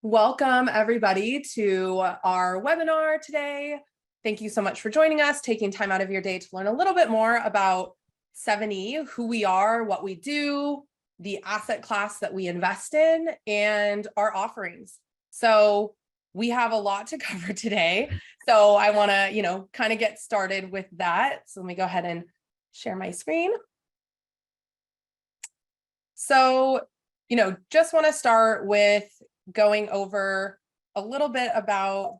Welcome everybody to our webinar today. Thank you so much for joining us, taking time out of your day to learn a little bit more about 7E, who we are, what we do, the asset class that we invest in, and our offerings. So we have a lot to cover today. So I want to, kind of get started with that. So let me go ahead and share my screen. So, just want to start with going over a little bit about,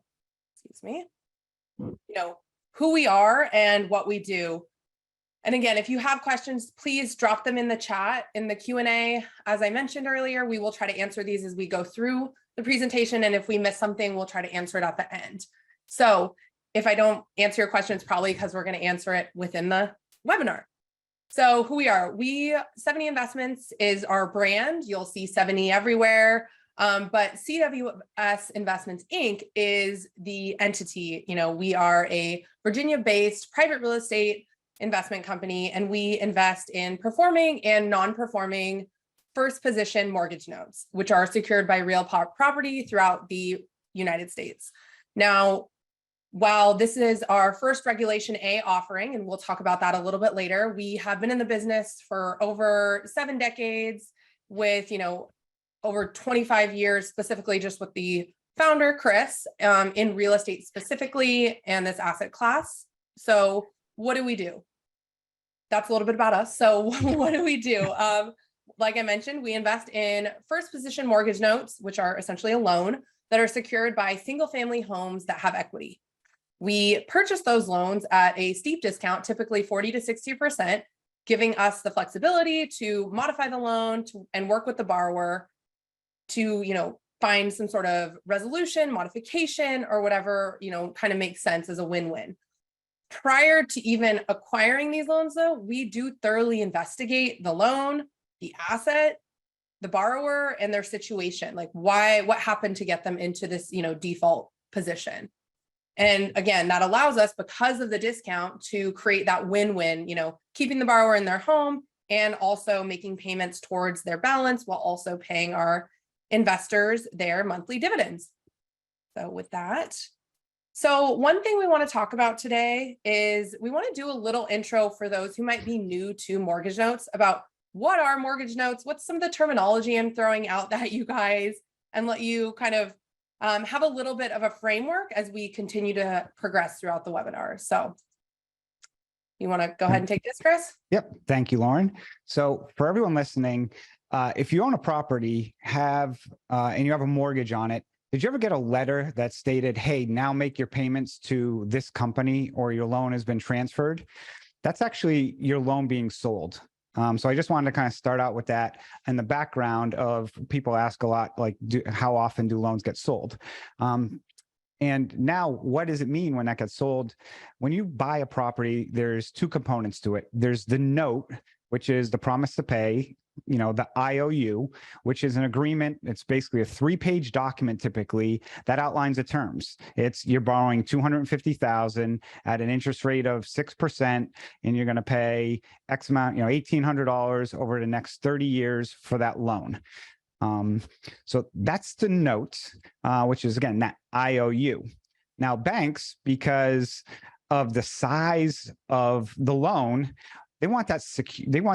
who we are and what we do. And again, if you have questions, please drop them in the chat, in the Q&A. As I mentioned earlier, we will try to answer these as we go through the presentation. And if we miss something, we'll try to answer it at the end. So if I don't answer your question, it's probably because we're going to answer it within the webinar. So who we are, 7e Investments is our brand. You'll see 7e everywhere. But CWS Investments, Inc. is the entity. We are a Virginia-based private real estate investment company, and we invest in performing and non-performing first position mortgage notes, which are secured by real property throughout the United States. Now, while this is our first Regulation A offering, and we'll talk about that a little bit later, we have been in the business for over 7 decades with, over 25 years, specifically just with the founder, Chris, in real estate specifically, and this asset class. So what do we do? That's a little bit about us. So what do we do? Like I mentioned, we invest in first position mortgage notes, which are essentially a loan that are secured by single family homes that have equity. We purchase those loans at a steep discount, typically 40 to 60%, giving us the flexibility to modify the loan and work with the borrower to, find some sort of resolution, modification, or whatever, kind of makes sense as a win-win. Prior to even acquiring these loans, though, we do thoroughly investigate the loan, the asset, the borrower, and their situation. Like what happened to get them into this, default position. And again, that allows us, because of the discount, to create that win-win, keeping the borrower in their home and also making payments towards their balance while also paying our investors their monthly dividends. So with that, one thing we want to talk about today is we want to do a little intro for those who might be new to mortgage notes about what are mortgage notes, what's some of the terminology I'm throwing out that you guys, and let you kind of have a little bit of a framework as we continue to progress throughout the webinar. So you want to go ahead and take this, Chris? Yep. Thank you, Lauren. So for everyone listening, if you own a property and you have a mortgage on it, did you ever get a letter that stated, hey, now make your payments to this company or your loan has been transferred? That's actually your loan being sold. So I just wanted to kind of start out with that and the background of people ask a lot, like, how often do loans get sold? And now, what does it mean when that gets sold? When you buy a property, there's 2 components to it. There's the note, which is the promise to pay, the IOU, which is an agreement. It's basically a 3-page document typically that outlines the terms. You're borrowing $250,000 at an interest rate of 6%, and you're going to pay X amount, $1,800 over the next 30 years for that loan. So that's the note, which is, again, that IOU. Now, banks, because of the size of the loan, they want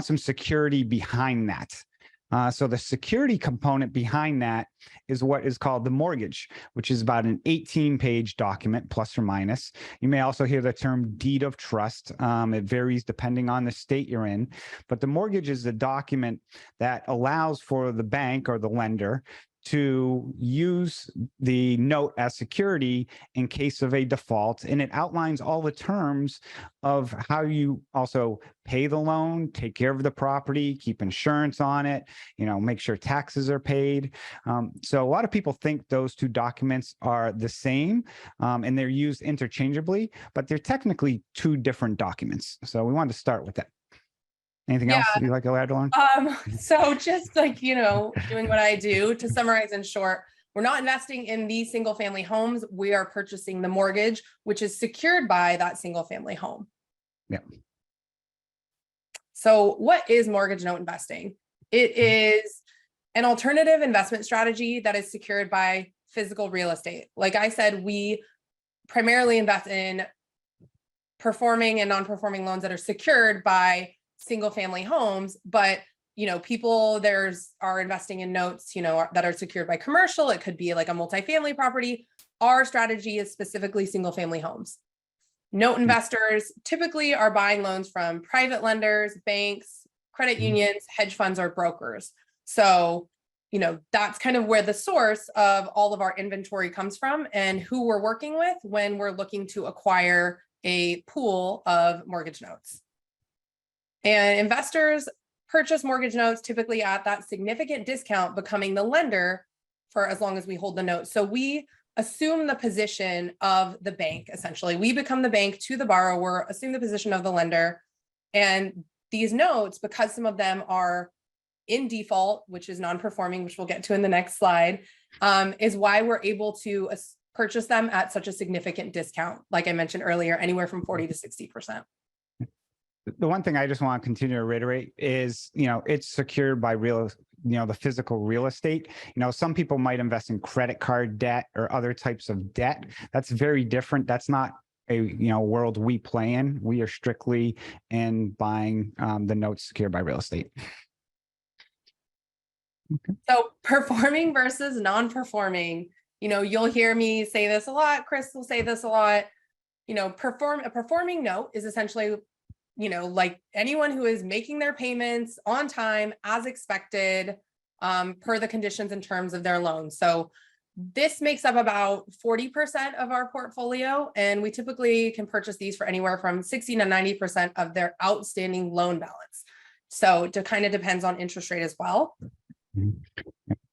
some security behind that. So the security component behind that is what is called the mortgage, which is about an 18-page document, plus or minus. You may also hear the term deed of trust. It varies depending on the state you're in. But the mortgage is the document that allows for the bank or the lender to use the note as security in case of a default. And it outlines all the terms of how you also pay the loan, take care of the property, keep insurance on it, make sure taxes are paid. So a lot of people think those 2 documents are the same and they're used interchangeably, but they're technically 2 different documents. So we wanted to start with that. Anything else you'd like to add, Lauren? So just like, doing what I do, to summarize in short, we're not investing in these single family homes. We are purchasing the mortgage, which is secured by that single family home. Yeah. So what is mortgage note investing? It is an alternative investment strategy that is secured by physical real estate. Like I said, we primarily invest in performing and non-performing loans that are secured by single family homes, but people are investing in notes, that are secured by commercial. It could be like a multifamily property. Our strategy is specifically single family homes. Note investors typically are buying loans from private lenders, banks, credit unions, hedge funds, or brokers. So, that's kind of where the source of all of our inventory comes from and who we're working with when we're looking to acquire a pool of mortgage notes. And investors purchase mortgage notes typically at that significant discount, becoming the lender for as long as we hold the note. So we assume the position of the bank, essentially. We become the bank to the borrower, assume the position of the lender. And these notes, because some of them are in default, which is non-performing, which we'll get to in the next slide, is why we're able to purchase them at such a significant discount. Like I mentioned earlier, anywhere from 40 to 60%. The one thing I just want to continue to reiterate is, it's secured by the physical real estate. Some people might invest in credit card debt or other types of debt. That's very different. That's not a world we play in. We are strictly in buying the notes secured by real estate. Okay. So performing versus non-performing, you'll hear me say this a lot. Chris will say this a lot. A performing note is essentially, like anyone who is making their payments on time as expected, per the conditions and terms of their loan. So this makes up about 40% of our portfolio, and we typically can purchase these for anywhere from 60 to 90% of their outstanding loan balance. So it kind of depends on interest rate as well.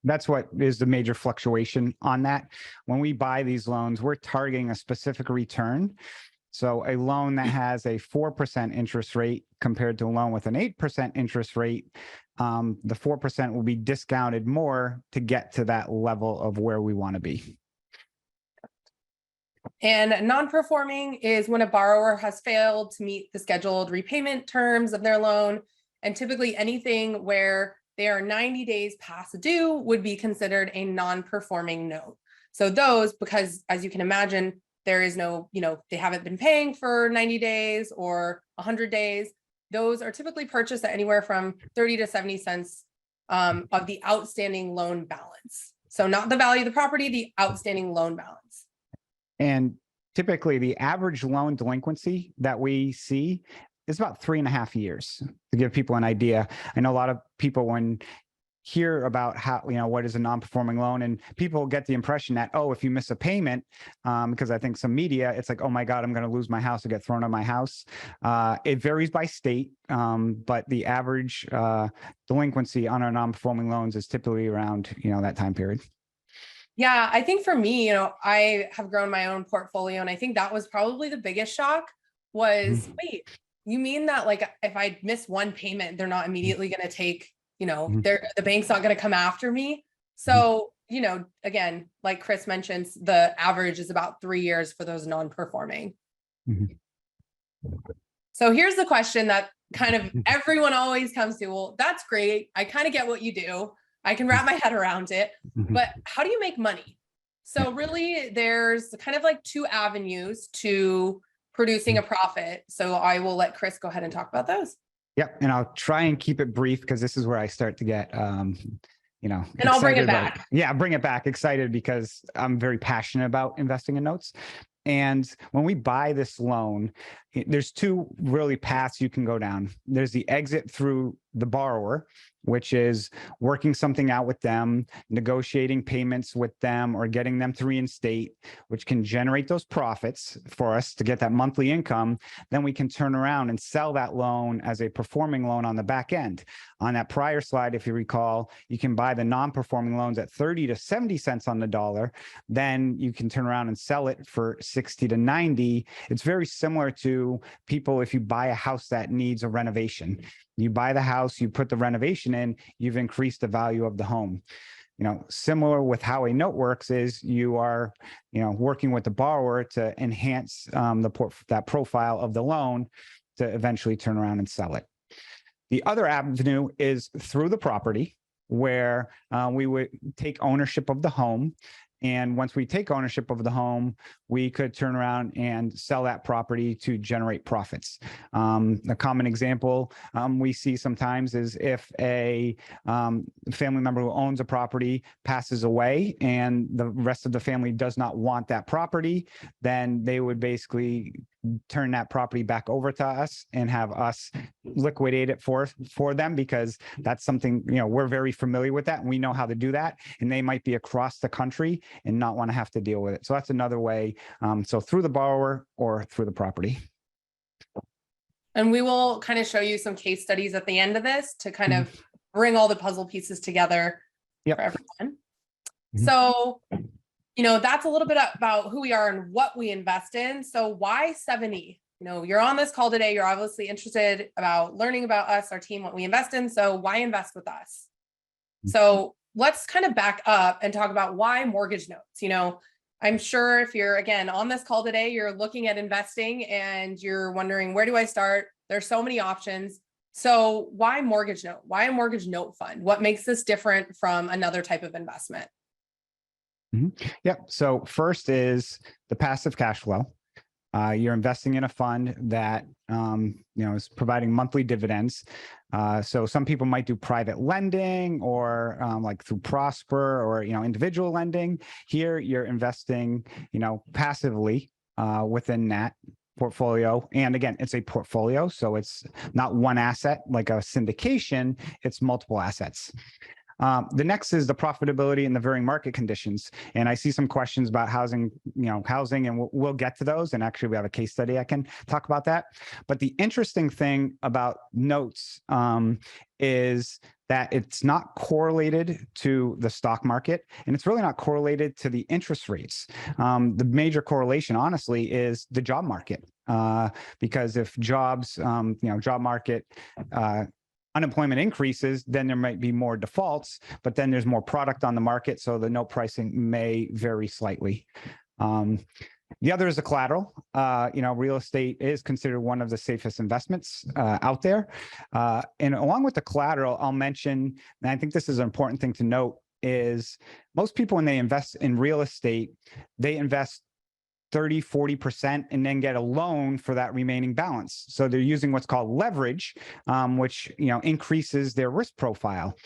That's what is the major fluctuation on that. When we buy these loans, we're targeting a specific return. So a loan that has a 4% interest rate compared to a loan with an 8% interest rate, the 4% will be discounted more to get to that level of where we want to be. And non-performing is when a borrower has failed to meet the scheduled repayment terms of their loan. And typically anything where they are 90 days past due would be considered a non-performing note. So those, because as you can imagine, there is no, they haven't been paying for 90 days or 100 days. Those are typically purchased at anywhere from 30 to 70 cents of the outstanding loan balance. So not the value of the property, the outstanding loan balance. And typically the average loan delinquency that we see is about 3.5 years, to give people an idea. I know a lot of people, when hear about how, what is a non-performing loan, and people get the impression that, oh, if you miss a payment, because I think some media, it's like, oh my God, I'm going to lose my house or get thrown out of my house. It varies by state, but the average delinquency on our non-performing loans is typically around, that time period. Yeah, I think for me, I have grown my own portfolio, and I think that was probably the biggest shock was, wait, you mean that like if I miss one payment, they're not immediately going to take, the bank's not going to come after me. So, again, like Chris mentions, the average is about 3 years for those non-performing. So here's the question that kind of everyone always comes to. Well, that's great. I kind of get what you do. I can wrap my head around it, but how do you make money? So really there's kind of like two avenues to producing a profit. So I will let Chris go ahead and talk about those. Yep. And I'll try and keep it brief because this is where I start to get, and I'll bring it back. Bring it back. Excited because I'm very passionate about investing in notes. And when we buy this loan, there's two really paths you can go down. There's the exit through the borrower, which is working something out with them, negotiating payments with them, or getting them to reinstate, which can generate those profits for us to get that monthly income. Then we can turn around and sell that loan as a performing loan on the back end. On that prior slide, if you recall, you can buy the non-performing loans at 30 to 70 cents on the dollar. Then you can turn around and sell it for 60 to 90. It's very similar to people if you buy a house that needs a renovation. You buy the house, you put the renovation in, you've increased the value of the home. Similar with how a note works is you are, working with the borrower to enhance that profile of the loan to eventually turn around and sell it. The other avenue is through the property, where we would take ownership of the home And once we take ownership of the home, we could turn around and sell that property to generate profits. A common example we see sometimes is if a family member who owns a property passes away and the rest of the family does not want that property, then they would basically turn that property back over to us and have us liquidate it for them, because that's something, we're very familiar with that and we know how to do that. And they might be across the country and not want to have to deal with it. So that's another way. So through the borrower or through the property. And we will kind of show you some case studies at the end of this to kind of bring all the puzzle pieces together for everyone. So, that's a little bit about who we are and what we invest in. So why 7E? You're on this call today. You're obviously interested about learning about us, our team, what we invest in. So why invest with us? So let's kind of back up and talk about why mortgage notes. I'm sure if you're, again, on this call today, you're looking at investing and you're wondering, where do I start? There's so many options. So why mortgage note? Why a mortgage note fund? What makes this different from another type of investment? Yep. So first is the passive cash flow. You're investing in a fund that is providing monthly dividends. So some people might do private lending or like through Prosper or individual lending. Here you're investing passively within that portfolio. And again, it's a portfolio, so it's not one asset like a syndication, it's multiple assets. The next is the profitability and the varying market conditions. And I see some questions about housing, and we'll get to those. And actually we have a case study I can talk about that. But the interesting thing about notes is that it's not correlated to the stock market, and it's really not correlated to the interest rates. The major correlation, honestly, is the job market, because if jobs, job market, unemployment increases, then there might be more defaults, but then there's more product on the market, so the note pricing may vary slightly. The other is the collateral. Real estate is considered one of the safest investments out there. And along with the collateral, I'll mention, and I think this is an important thing to note, is most people, when they invest in real estate, they invest 30, 40% and then get a loan for that remaining balance. So they're using what's called leverage, which increases their risk profile.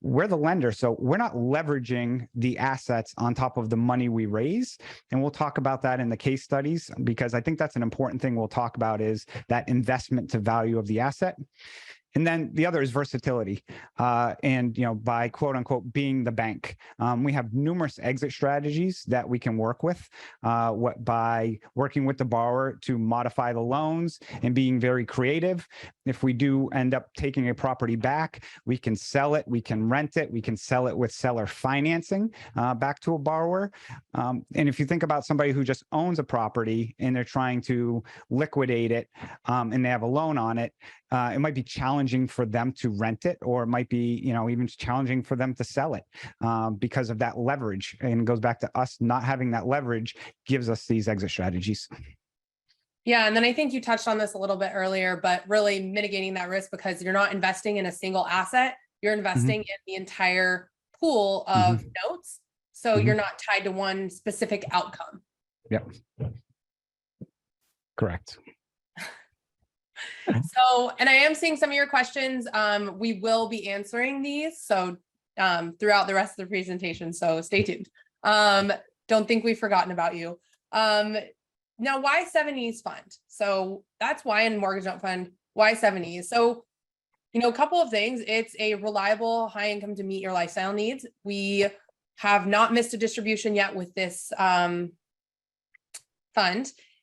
We're the lender, so we're not leveraging the assets on top of the money we raise. And we'll talk about that in the case studies, because I think that's an important thing we'll talk about, is that investment to value of the asset. And then the other is versatility. And, by quote unquote, being the bank, we have numerous exit strategies that we can work with by working with the borrower to modify the loans and being very creative. If we do end up taking a property back, we can sell it, we can rent it, we can sell it with seller financing back to a borrower. And if you think about somebody who just owns a property and they're trying to liquidate it and they have a loan on it, it might be challenging for them to rent it, or it might be, even challenging for them to sell it because of that leverage. And it goes back to us not having that leverage gives us these exit strategies. Yeah. And then I think you touched on this a little bit earlier, but really mitigating that risk, because you're not investing in a single asset, you're investing in the entire pool of notes. So you're not tied to one specific outcome. Yep. Correct. So, and I am seeing some of your questions. We will be answering these. So throughout the rest of the presentation. So stay tuned. Don't think we've forgotten about you. Now, why 7e's fund? So that's why in mortgage note fund, why 7e's? So, a couple of things. It's a reliable, high income to meet your lifestyle needs. We have not missed a distribution yet with this fund.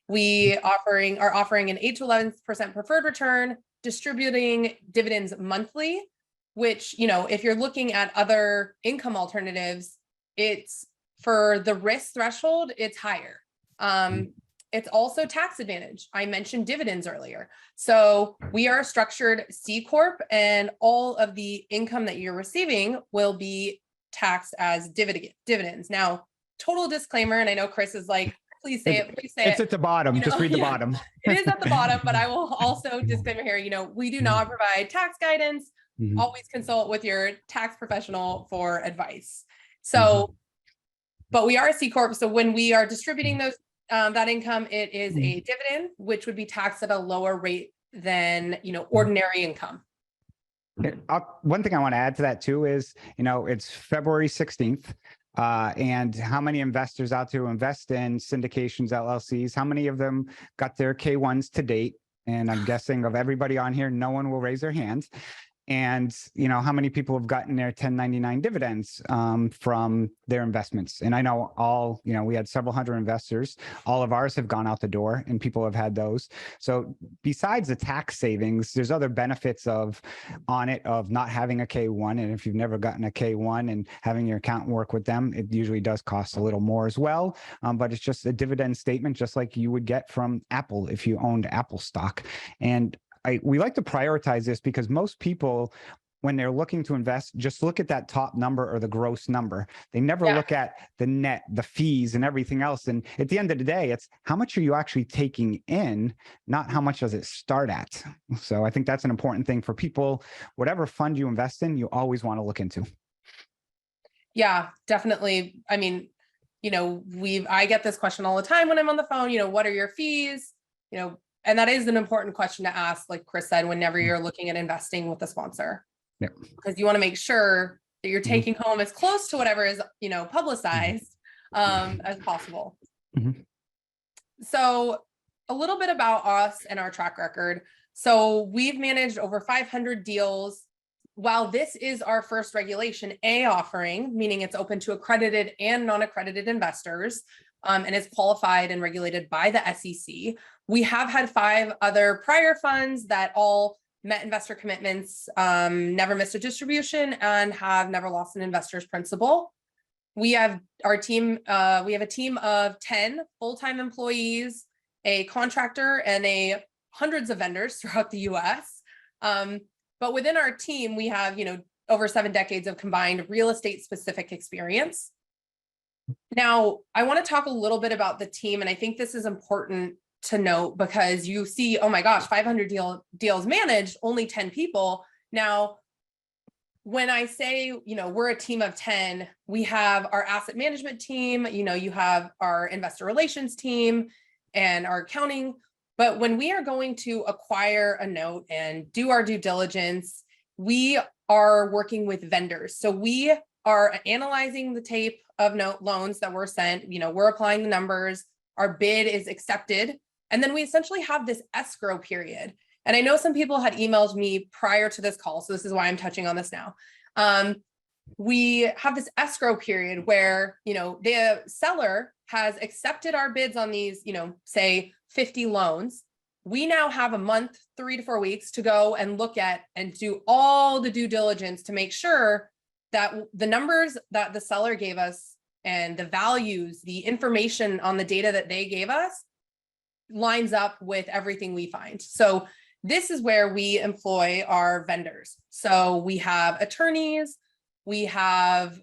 We are offering an 8 to 11% preferred return, distributing dividends monthly, which, if you're looking at other income alternatives, it's for the risk threshold, it's higher. It's also tax advantage. I mentioned dividends earlier. So we are a structured C Corp, and all of the income that you're receiving will be taxed as dividends. Now, total disclaimer, and I know Chris is like, please say it. Please say it's at the bottom. Just read the bottom. It is at the bottom, but I will also disclaimer here, we do not provide tax guidance. Always consult with your tax professional for advice. So but we are a C Corp. So when we are distributing those, that income, it is a dividend, which would be taxed at a lower rate than, ordinary income. One thing I want to add to that too is, it's February 16th. And how many investors out there who invest in syndications, LLCs, how many of them got their K1s to date? And I'm guessing of everybody on here, no one will raise their hands. And, how many people have gotten their 1099 dividends from their investments? And I know we had several hundred investors. All of ours have gone out the door and people have had those. So besides the tax savings, there's other benefits of not having a K1. And if you've never gotten a K1 and having your accountant work with them, it usually does cost a little more as well. But it's just a dividend statement, just like you would get from Apple if you owned Apple stock. And we like to prioritize this because most people, when they're looking to invest, just look at that top number or the gross number. They never look at the net, the fees and everything else. And at the end of the day, it's how much are you actually taking in, not how much does it start at. So I think that's an important thing for people. Whatever fund you invest in, you always want to look into. Yeah, definitely. I mean, I get this question all the time when I'm on the phone, what are your fees? And that is an important question to ask, like Chris said, whenever you're looking at investing with a sponsor, because you want to make sure that you're taking home as close to whatever is, publicized as possible. So a little bit about us and our track record. So we've managed over 500 deals. While this is our first Regulation A offering, meaning it's open to accredited and non-accredited investors, and is qualified and regulated by the SEC. We have had 5 other prior funds that all met investor commitments, never missed a distribution, and have never lost an investor's principal. We have a team of 10 full-time employees, a contractor, and hundreds of vendors throughout the US. But within our team, we have, over 7 decades of combined real estate specific experience. Now, I want to talk a little bit about the team, and I think this is important to note because you see, oh my gosh, 500 deals managed, only 10 people. Now, when I say, we're a team of 10, we have our asset management team, you have our investor relations team and our accounting. But when we are going to acquire a note and do our due diligence, we are working with vendors. So we are analyzing the tape of loans that were sent, we're applying the numbers, our bid is accepted. And then we essentially have this escrow period. And I know some people had emailed me prior to this call, so this is why I'm touching on this now. We have this escrow period where, the seller has accepted our bids on these, say 50 loans. We now have a month, 3 to 4 weeks to go and look at and do all the due diligence to make sure that the numbers that the seller gave us and the values, the information on the data that they gave us lines up with everything we find. So this is where we employ our vendors. So we have attorneys, we have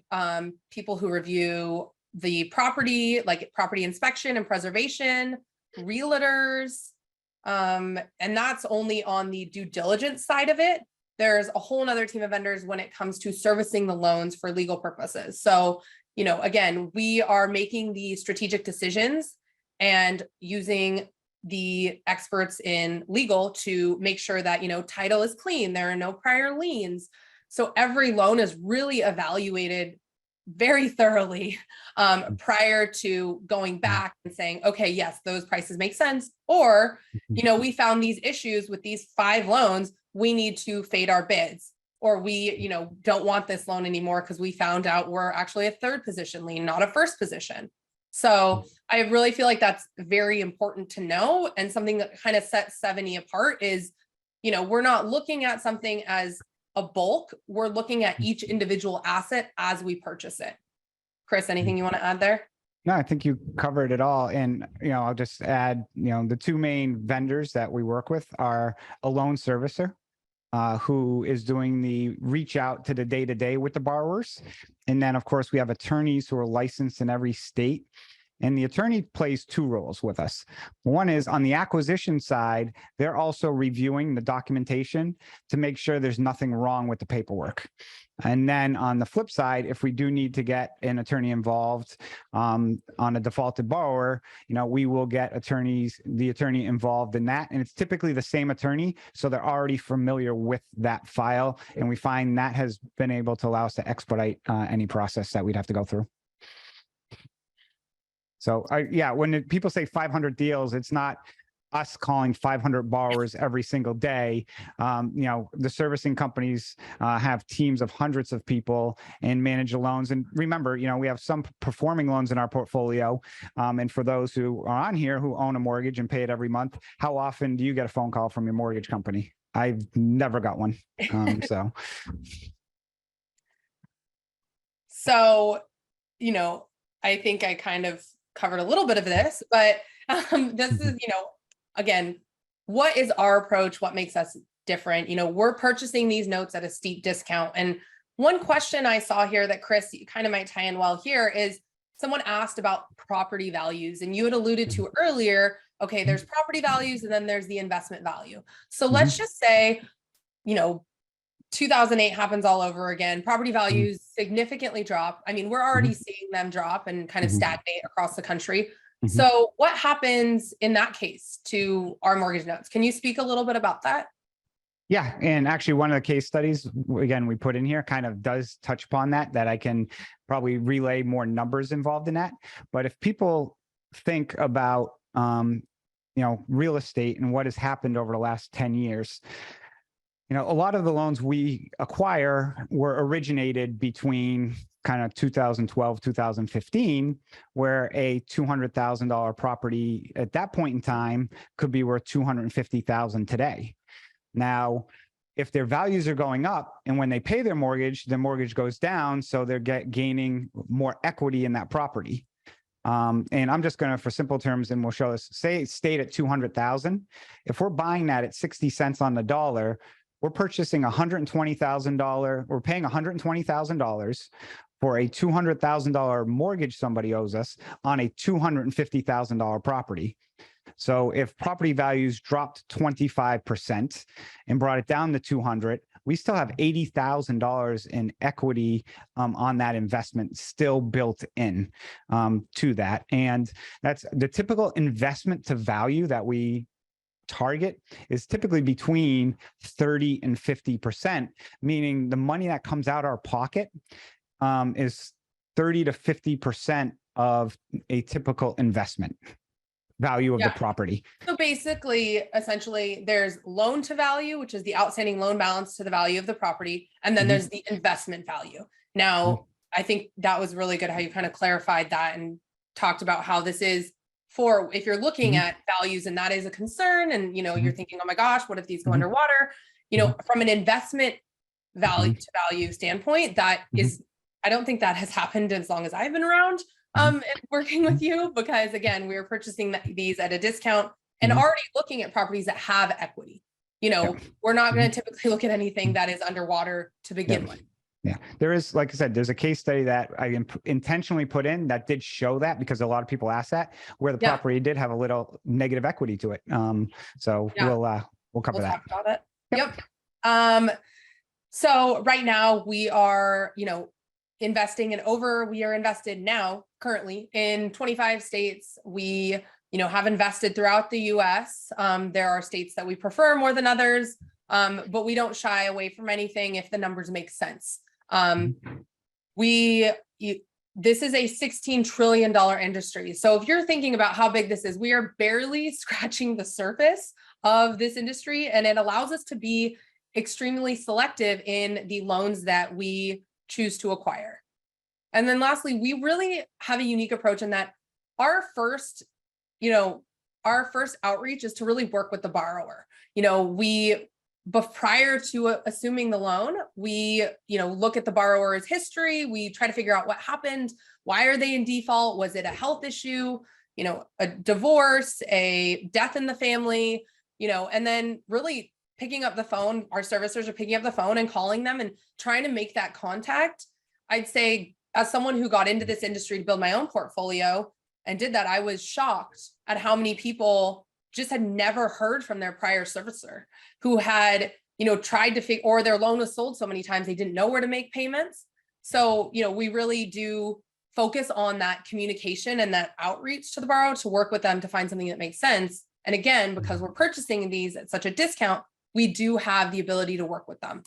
people who review the property, like property inspection and preservation, realtors, and that's only on the due diligence side of it. There's a whole nother team of vendors when it comes to servicing the loans for legal purposes. So, again, we are making the strategic decisions and using the experts in legal to make sure that, title is clean, there are no prior liens. So every loan is really evaluated very thoroughly prior to going back and saying, okay, yes, those prices make sense. Or, we found these issues with these 5 loans, we need to fade our bids. Or we, don't want this loan anymore because we found out we're actually a 3rd position lien, not a 1st position. So I really feel like that's very important to know. And something that kind of sets 7e apart is, we're not looking at something as a bulk, we're looking at each individual asset as we purchase it. Chris, anything you want to add there? No, I think you covered it all. And, I'll just add, the 2 main vendors that we work with are a loan servicer who is doing the reach out to the day-to-day with the borrowers. And then, of course, we have attorneys who are licensed in every state. And the attorney plays two roles with us. One is on the acquisition side, they're also reviewing the documentation to make sure there's nothing wrong with the paperwork. And then on the flip side, if we do need to get an attorney involved on a defaulted borrower, we will get the attorney involved in that. And it's typically the same attorney, so they're already familiar with that file. And we find that has been able to allow us to expedite any process that we'd have to go through. So when people say 500 deals, it's not us calling 500 borrowers every single day. The servicing companies have teams of hundreds of people and manage the loans. And remember, we have some performing loans in our portfolio. And for those who are on here who own a mortgage and pay it every month, how often do you get a phone call from your mortgage company? I've never got one. So, I think I kind of covered a little bit of this, but this is, again, what is our approach? What makes us different? We're purchasing these notes at a steep discount. And one question I saw here that Chris, you kind of might tie in well here is someone asked about property values, and you had alluded to earlier, okay, there's property values and then there's the investment value. So let's just say, 2008 happens all over again. Property values significantly drop. I mean, we're already seeing them drop and kind of stagnate across the country. So what happens in that case to our mortgage notes? Can you speak a little bit about that? Yeah. And actually one of the case studies, again, we put in here kind of does touch upon that I can probably relay more numbers involved in that. But if people think about, real estate and what has happened over the last 10 years, a lot of the loans we acquire were originated between kind of 2012, 2015, where a $200,000 property at that point in time could be worth $250,000 today. Now, if their values are going up and when they pay their mortgage goes down, so they're gaining more equity in that property. And I'm just going to, for simple terms, and we'll show this, say it stayed at 200,000. If we're buying that at 60 cents on the dollar, we're purchasing $120,000. We're paying $120,000 for a $200,000 mortgage somebody owes us on a $250,000 property. So if property values dropped 25% and brought it down to 200, we still have $80,000 in equity on that investment still built in to that. And that's the typical investment to value that we target is typically between 30 and 50%, meaning the money that comes out our pocket is 30 to 50% of a typical investment value of the property. So basically, essentially, there's loan to value, which is the outstanding loan balance to the value of the property. And then there's the investment value. Now, I think that was really good how you kind of clarified that and talked about how this is for if you're looking at values and that is a concern and, you're thinking, oh my gosh, what if these go underwater? From an investment value to value standpoint, that is, I don't think that has happened as long as I've been around and working with you, because again, we're purchasing these at a discount and already looking at properties that have equity. We're not going to typically look at anything that is underwater to begin with. Yeah, there is, like I said, there's a case study that I intentionally put in that did show that, because a lot of people asked that, where the property did have a little negative equity to it. So we'll cover that. Talk about it. Yep. So right now we are, investing in we are invested now currently in 25 states. We, have invested throughout the US. There are states that we prefer more than others, but we don't shy away from anything if the numbers make sense. This is a $16 trillion industry. So if you're thinking about how big this is, we are barely scratching the surface of this industry, and it allows us to be extremely selective in the loans that we choose to acquire. And then lastly, we really have a unique approach in that our first outreach is to really work with the borrower. But prior to assuming the loan, we, look at the borrower's history. We try to figure out what happened. Why are they in default? Was it a health issue, a divorce, a death in the family, and then really picking up the phone. Our servicers are picking up the phone and calling them and trying to make that contact. I'd say, as someone who got into this industry to build my own portfolio, and did that, I was shocked at how many people just had never heard from their prior servicer, who had, tried to figure, or their loan was sold so many times they didn't know where to make payments. So, we really do focus on that communication and that outreach to the borrower to work with them to find something that makes sense. And again, because we're purchasing these at such a discount, we do have the ability to work with them.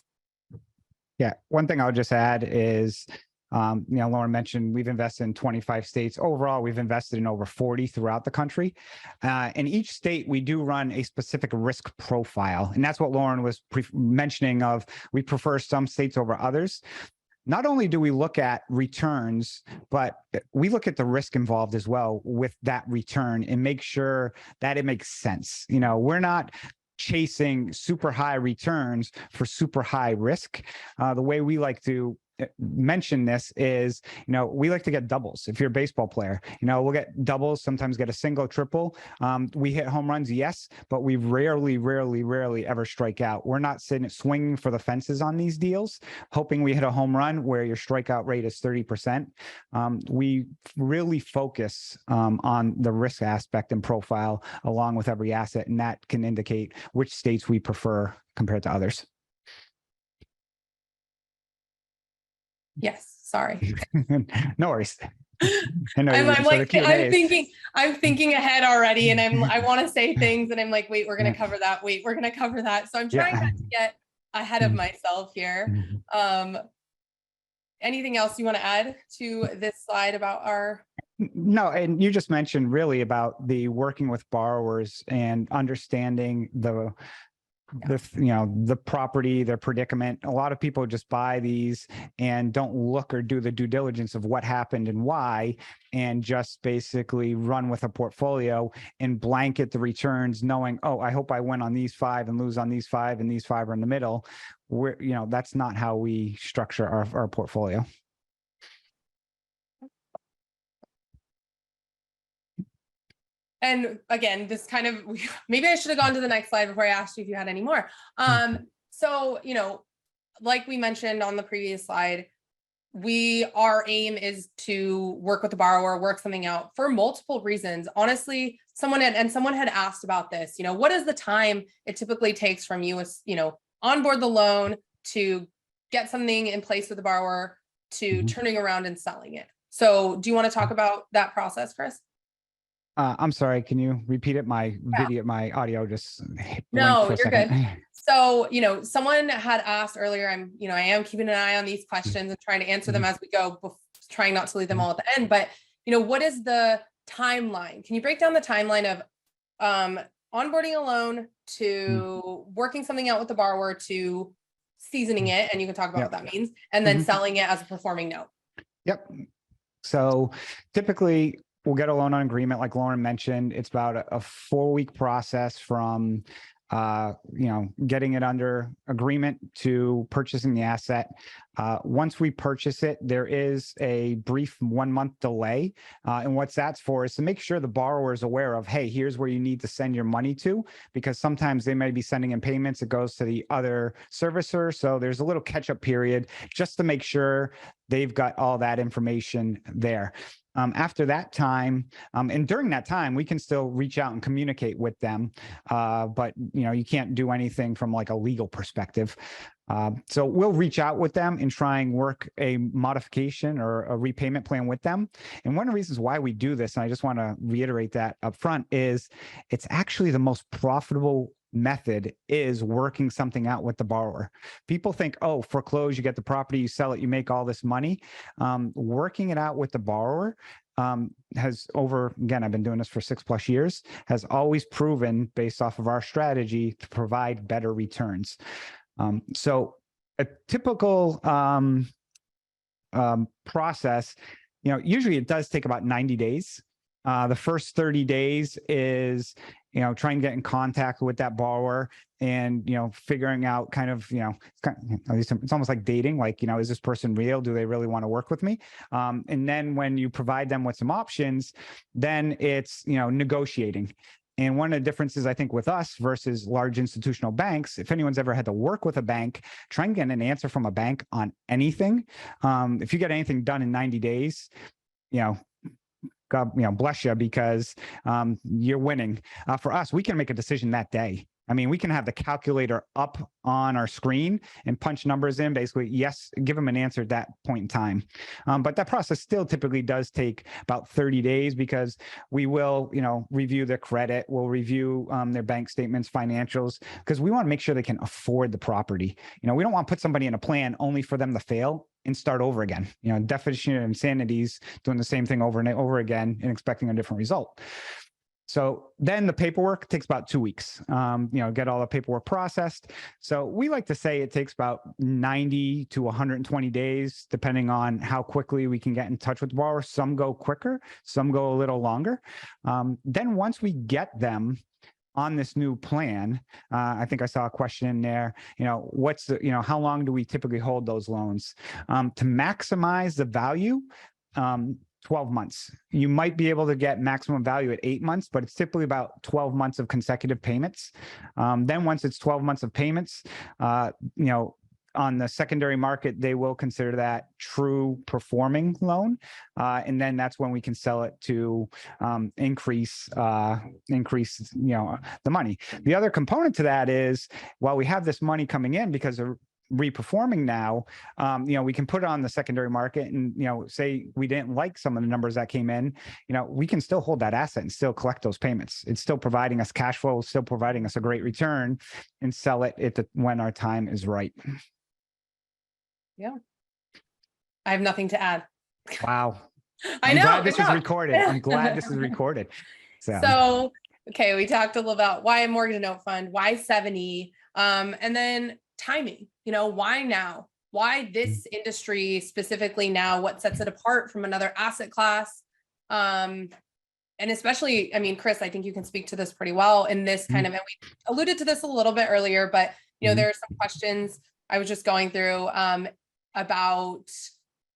Yeah, one thing I'll just add is, Lauren mentioned we've invested in 25 states. Overall, we've invested in over 40 throughout the country. In each state, we do run a specific risk profile. And that's what Lauren was mentioning of, we prefer some states over others. Not only do we look at returns, but we look at the risk involved as well with that return and make sure that it makes sense. We're not chasing super high returns for super high risk. The way we like to mention this is, we like to get doubles. If you're a baseball player, we'll get doubles, sometimes get a single, triple. We hit home runs, yes, but we rarely ever strike out. We're not swinging for the fences on these deals, hoping we hit a home run where your strikeout rate is 30%. We really focus on the risk aspect and profile along with every asset, and that can indicate which states we prefer compared to others. Yes, sorry. No worries. I'm thinking ahead already, and I want to say things, and I'm like, wait, we're going to cover that. Wait, we're going to cover that. So I'm trying not to get ahead of myself here. Anything else you want to add to this slide about our? No, and you just mentioned really about the working with borrowers and understanding the property, their predicament. A lot of people just buy these and don't look or do the due diligence of what happened and why, and just basically run with a portfolio and blanket the returns knowing, oh, I hope I win on these 5 and lose on these 5 and these 5 are in the middle. That's not how we structure our portfolio. And again, this kind of, maybe I should have gone to the next slide before I asked you if you had any more. So, like we mentioned on the previous slide, our aim is to work with the borrower, work something out for multiple reasons. Honestly, someone had asked about this, what is the time it typically takes from you, onboard the loan to get something in place with the borrower to turning around and selling it. So do you want to talk about that process, Chris? I'm sorry, can you repeat it? My audio just No, you're good. So, someone had asked earlier, I am keeping an eye on these questions and trying to answer them as we go, trying not to leave them all at the end. But, what is the timeline? Can you break down the timeline of onboarding a loan to working something out with the borrower to seasoning it? And you can talk about what that means, and then selling it as a performing note. Yep. So typically, we'll get a loan on agreement, like Lauren mentioned. It's about a 4-week process from, getting it under agreement to purchasing the asset. Once we purchase it, there is a brief 1-month delay. And what that's for is to make sure the borrower is aware of, hey, here's where you need to send your money to, because sometimes they may be sending in payments. It goes to the other servicer. So there's a little catch-up period just to make sure they've got all that information there. After that time, and during that time, we can still reach out and communicate with them, but you can't do anything from like a legal perspective. So we'll reach out with them and try and work a modification or a repayment plan with them. And one of the reasons why we do this, and I just want to reiterate that up front, is it's actually the most profitable method is working something out with the borrower. People think, oh, foreclose, you get the property, you sell it, you make all this money. Working it out with the borrower has again, I've been doing this for 6+ years, has always proven based off of our strategy to provide better returns. So a typical process, usually it does take about 90 days. The first 30 days is, trying to get in contact with that borrower and, figuring out kind of, it's almost like dating, like, is this person real? Do they really want to work with me? And then when you provide them with some options, then it's, negotiating. And one of the differences, I think, with us versus large institutional banks, if anyone's ever had to work with a bank, try and get an answer from a bank on anything. If you get anything done in 90 days, God, bless you, because you're winning. For us, we can make a decision that day. I mean, we can have the calculator up on our screen and punch numbers in, basically, yes, give them an answer at that point in time. But that process still typically does take about 30 days because we will, review their credit, we'll review their bank statements, financials, because we want to make sure they can afford the property. We don't want to put somebody in a plan only for them to fail and start over again. Definition of insanity is doing the same thing over and over again and expecting a different result. So then the paperwork takes about 2 weeks, get all the paperwork processed. So we like to say it takes about 90 to 120 days, depending on how quickly we can get in touch with the borrower. Some go quicker, some go a little longer. Then once we get them on this new plan, I think I saw a question in there, what's the, how long do we typically hold those loans? To maximize the value, 12 months. You might be able to get maximum value at 8 months, but it's typically about 12 months of consecutive payments. Then once it's 12 months of payments, on the secondary market, they will consider that true performing loan. And then that's when we can sell it to increase the money. The other component to that is, while we have this money coming in because of reperforming now, we can put it on the secondary market and, say we didn't like some of the numbers that came in, we can still hold that asset and still collect those payments. It's still providing us cash flow, still providing us a great return, and sell it when our time is right. Yeah. I have nothing to add. Wow. I'm glad this is recorded. I'm glad this is recorded. So, okay, we talked a little about why a mortgage note fund, why 7E, and then timing, why now? Why this industry specifically now? What sets it apart from another asset class? And especially, I mean, Chris, I think you can speak to this pretty well in this kind of, and we alluded to this a little bit earlier, but there are some questions I was just going through about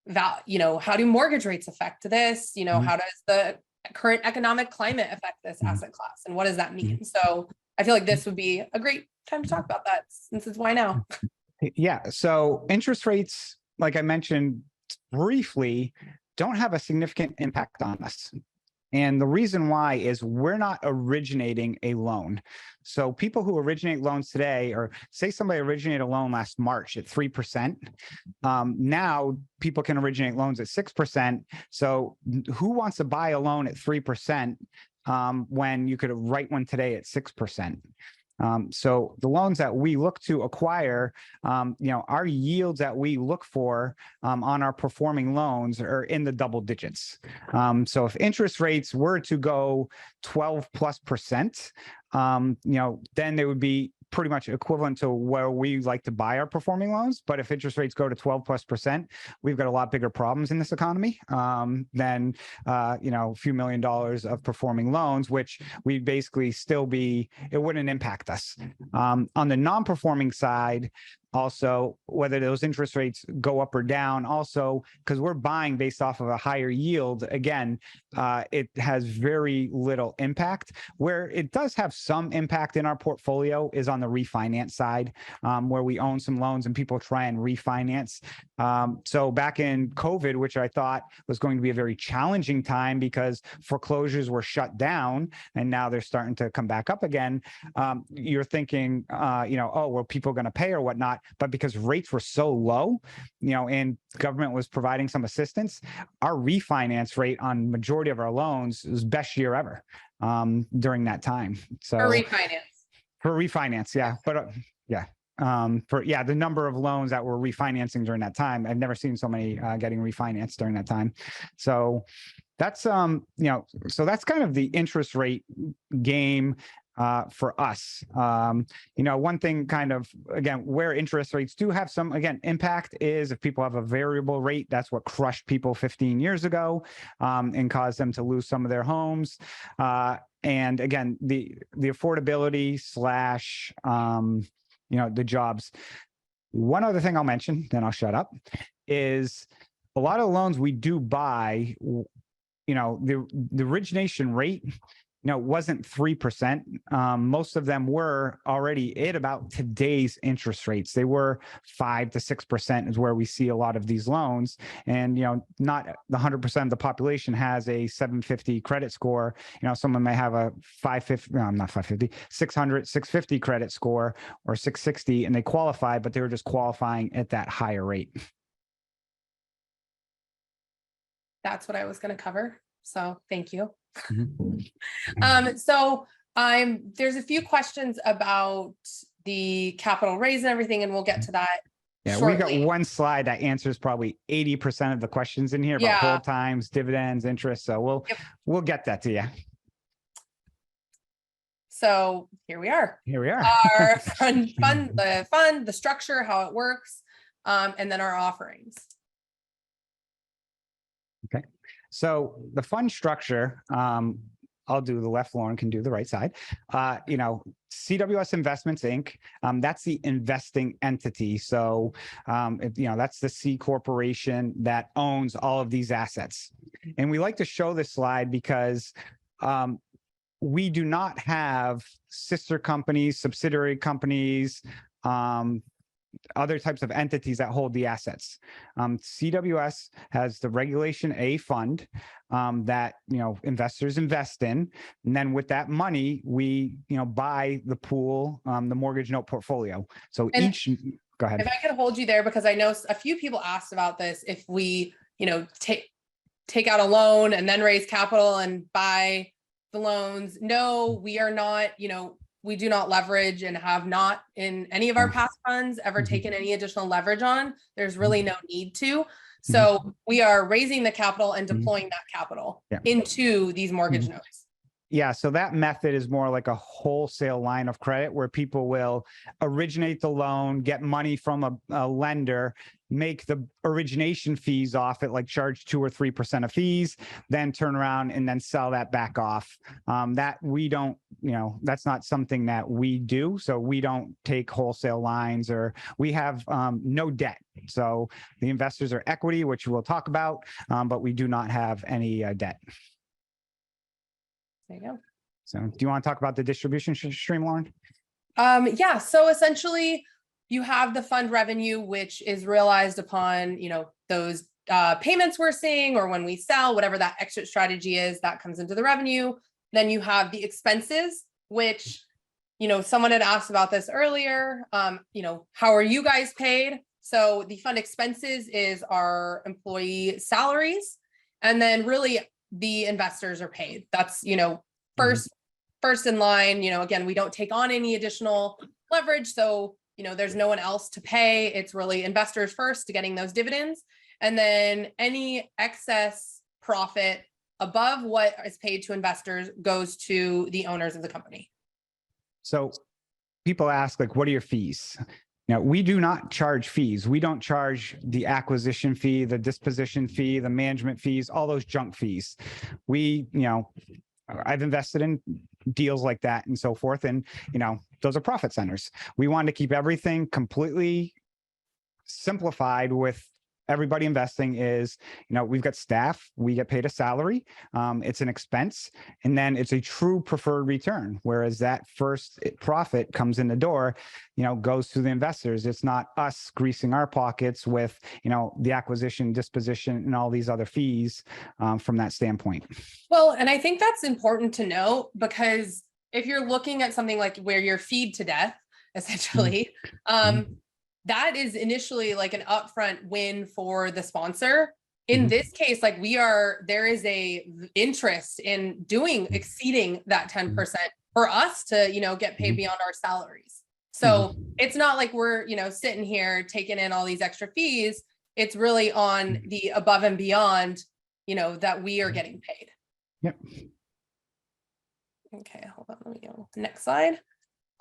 that, how do mortgage rates affect this? How does the current economic climate affect this asset class? And what does that mean? So I feel like this would be a great time to talk about that, since it's why now. Yeah. So interest rates, like I mentioned briefly, don't have a significant impact on us. And the reason why is we're not originating a loan. So people who originate loans today, or say somebody originated a loan last March at 3%, now people can originate loans at 6%. So who wants to buy a loan at 3% when you could write one today at 6%? So the loans that we look to acquire, our yields that we look for on our performing loans are in the double digits. So if interest rates were to go 12+%, then they would be pretty much equivalent to where we like to buy our performing loans. But if interest rates go to 12+%, we've got a lot bigger problems in this economy than, a few $1 million of performing loans, which we basically it wouldn't impact us. On the non-performing side, also, whether those interest rates go up or down, also, because we're buying based off of a higher yield, again, it has very little impact. Where it does have some impact in our portfolio is on the refinance side, where we own some loans and people try and refinance. So back in COVID, which I thought was going to be a very challenging time because foreclosures were shut down and now they're starting to come back up again, you're thinking, were people going to pay or whatnot? But because rates were so low, and government was providing some assistance, our refinance rate on majority of our loans was best year ever during that time. So for refinance, yeah. But the number of loans that were refinancing during that time, I've never seen so many getting refinanced during that time. So that's so that's kind of the interest rate game for us. One thing kind of, again, where interest rates do have some, again, impact is if people have a variable rate. That's what crushed people 15 years ago and caused them to lose some of their homes. And again, the affordability slash, the jobs. One other thing I'll mention, then I'll shut up, is a lot of loans we do buy, the origination rate, wasn't 3%. Most of them were already at about today's interest rates. They were 5 to 6% is where we see a lot of these loans. And, not the 100% of the population has a 750 credit score. Someone may have a 550, no, not 550, 600, 650 credit score or 660, and they qualify, but they were just qualifying at that higher rate. That's what I was going to cover. So thank you. Mhm. There's a few questions about the capital raise and everything, and we'll get to that Yeah, shortly. we got one slide that answers probably 80% of the questions in here about hold times, dividends, interest. So we'll get that to you. So here we are. Here we are. Our the structure, how it works, and then our offerings. Okay. So the fund structure, I'll do the left, Lauren can do the right side. CWS Investments, Inc., that's the investing entity. So, that's the C corporation that owns all of these assets. And we like to show this slide because we do not have sister companies, subsidiary companies, other types of entities that hold the assets. CWS has the Regulation A fund that investors invest in, and then with that money, we buy the pool, the mortgage note portfolio. So go ahead. If I could hold you there, because I know a few people asked about this. If we take out a loan and then raise capital and buy the loans, no, we are not. We do not leverage and have not in any of our past funds ever taken any additional leverage on. There's really no need to. So we are raising the capital and deploying that capital into these mortgage notes. Yeah, so that method is more like a wholesale line of credit where people will originate the loan, get money from a lender, make the origination fees off it, like charge 2 or 3% of fees, then turn around and then sell that back off. That we don't, that's not something that we do. So we don't take wholesale lines, or we have no debt. So the investors are equity, which we'll talk about, but we do not have any debt. There you go. So do you want to talk about the distribution stream, Lauren? Yeah. So essentially you have the fund revenue, which is realized upon, those payments we're seeing, or when we sell, whatever that exit strategy is, that comes into the revenue. Then you have the expenses, which, someone had asked about this earlier. How are you guys paid? So the fund expenses is our employee salaries. And then really the investors are paid. That's, first in line. Again, we don't take on any additional leverage. So, there's no one else to pay. It's really investors first to getting those dividends. And then any excess profit above what is paid to investors goes to the owners of the company. So people ask, what are your fees? Now, we do not charge fees. We don't charge the acquisition fee, the disposition fee, the management fees, all those junk fees. I've invested in deals like that and so forth. And, those are profit centers. We want to keep everything completely simplified with everybody investing is, we've got staff, we get paid a salary, it's an expense, and then it's a true preferred return. Whereas that first profit comes in the door, goes to the investors. It's not us greasing our pockets with, the acquisition, disposition, and all these other fees from that standpoint. Well, and I think that's important to know, because if you're looking at something like where you're feed to death, essentially, that is initially like an upfront win for the sponsor. In this case, there is a interest in exceeding that 10% for us to, get paid beyond our salaries. So it's not like we're, sitting here taking in all these extra fees. It's really on the above and beyond, that we are getting paid. Yep. Okay, hold on. Let me go next slide.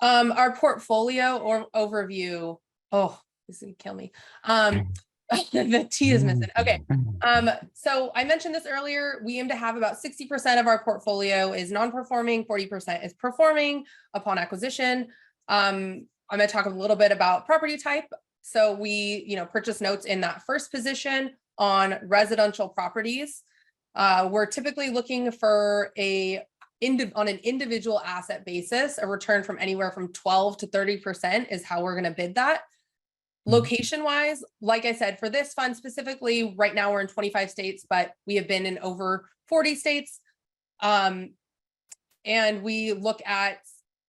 Our portfolio or overview. Oh, this is gonna kill me. The T is missing. Okay. So I mentioned this earlier. We aim to have about 60% of our portfolio is non-performing, 40% is performing upon acquisition. I'm going to talk a little bit about property type. So we, purchase notes in that first position on residential properties. We're typically looking for a on an individual asset basis, a return from anywhere from 12 to 30% is how we're going to bid that. Location wise, like I said, for this fund specifically, right now we're in 25 states, but we have been in over 40 states. And we look at,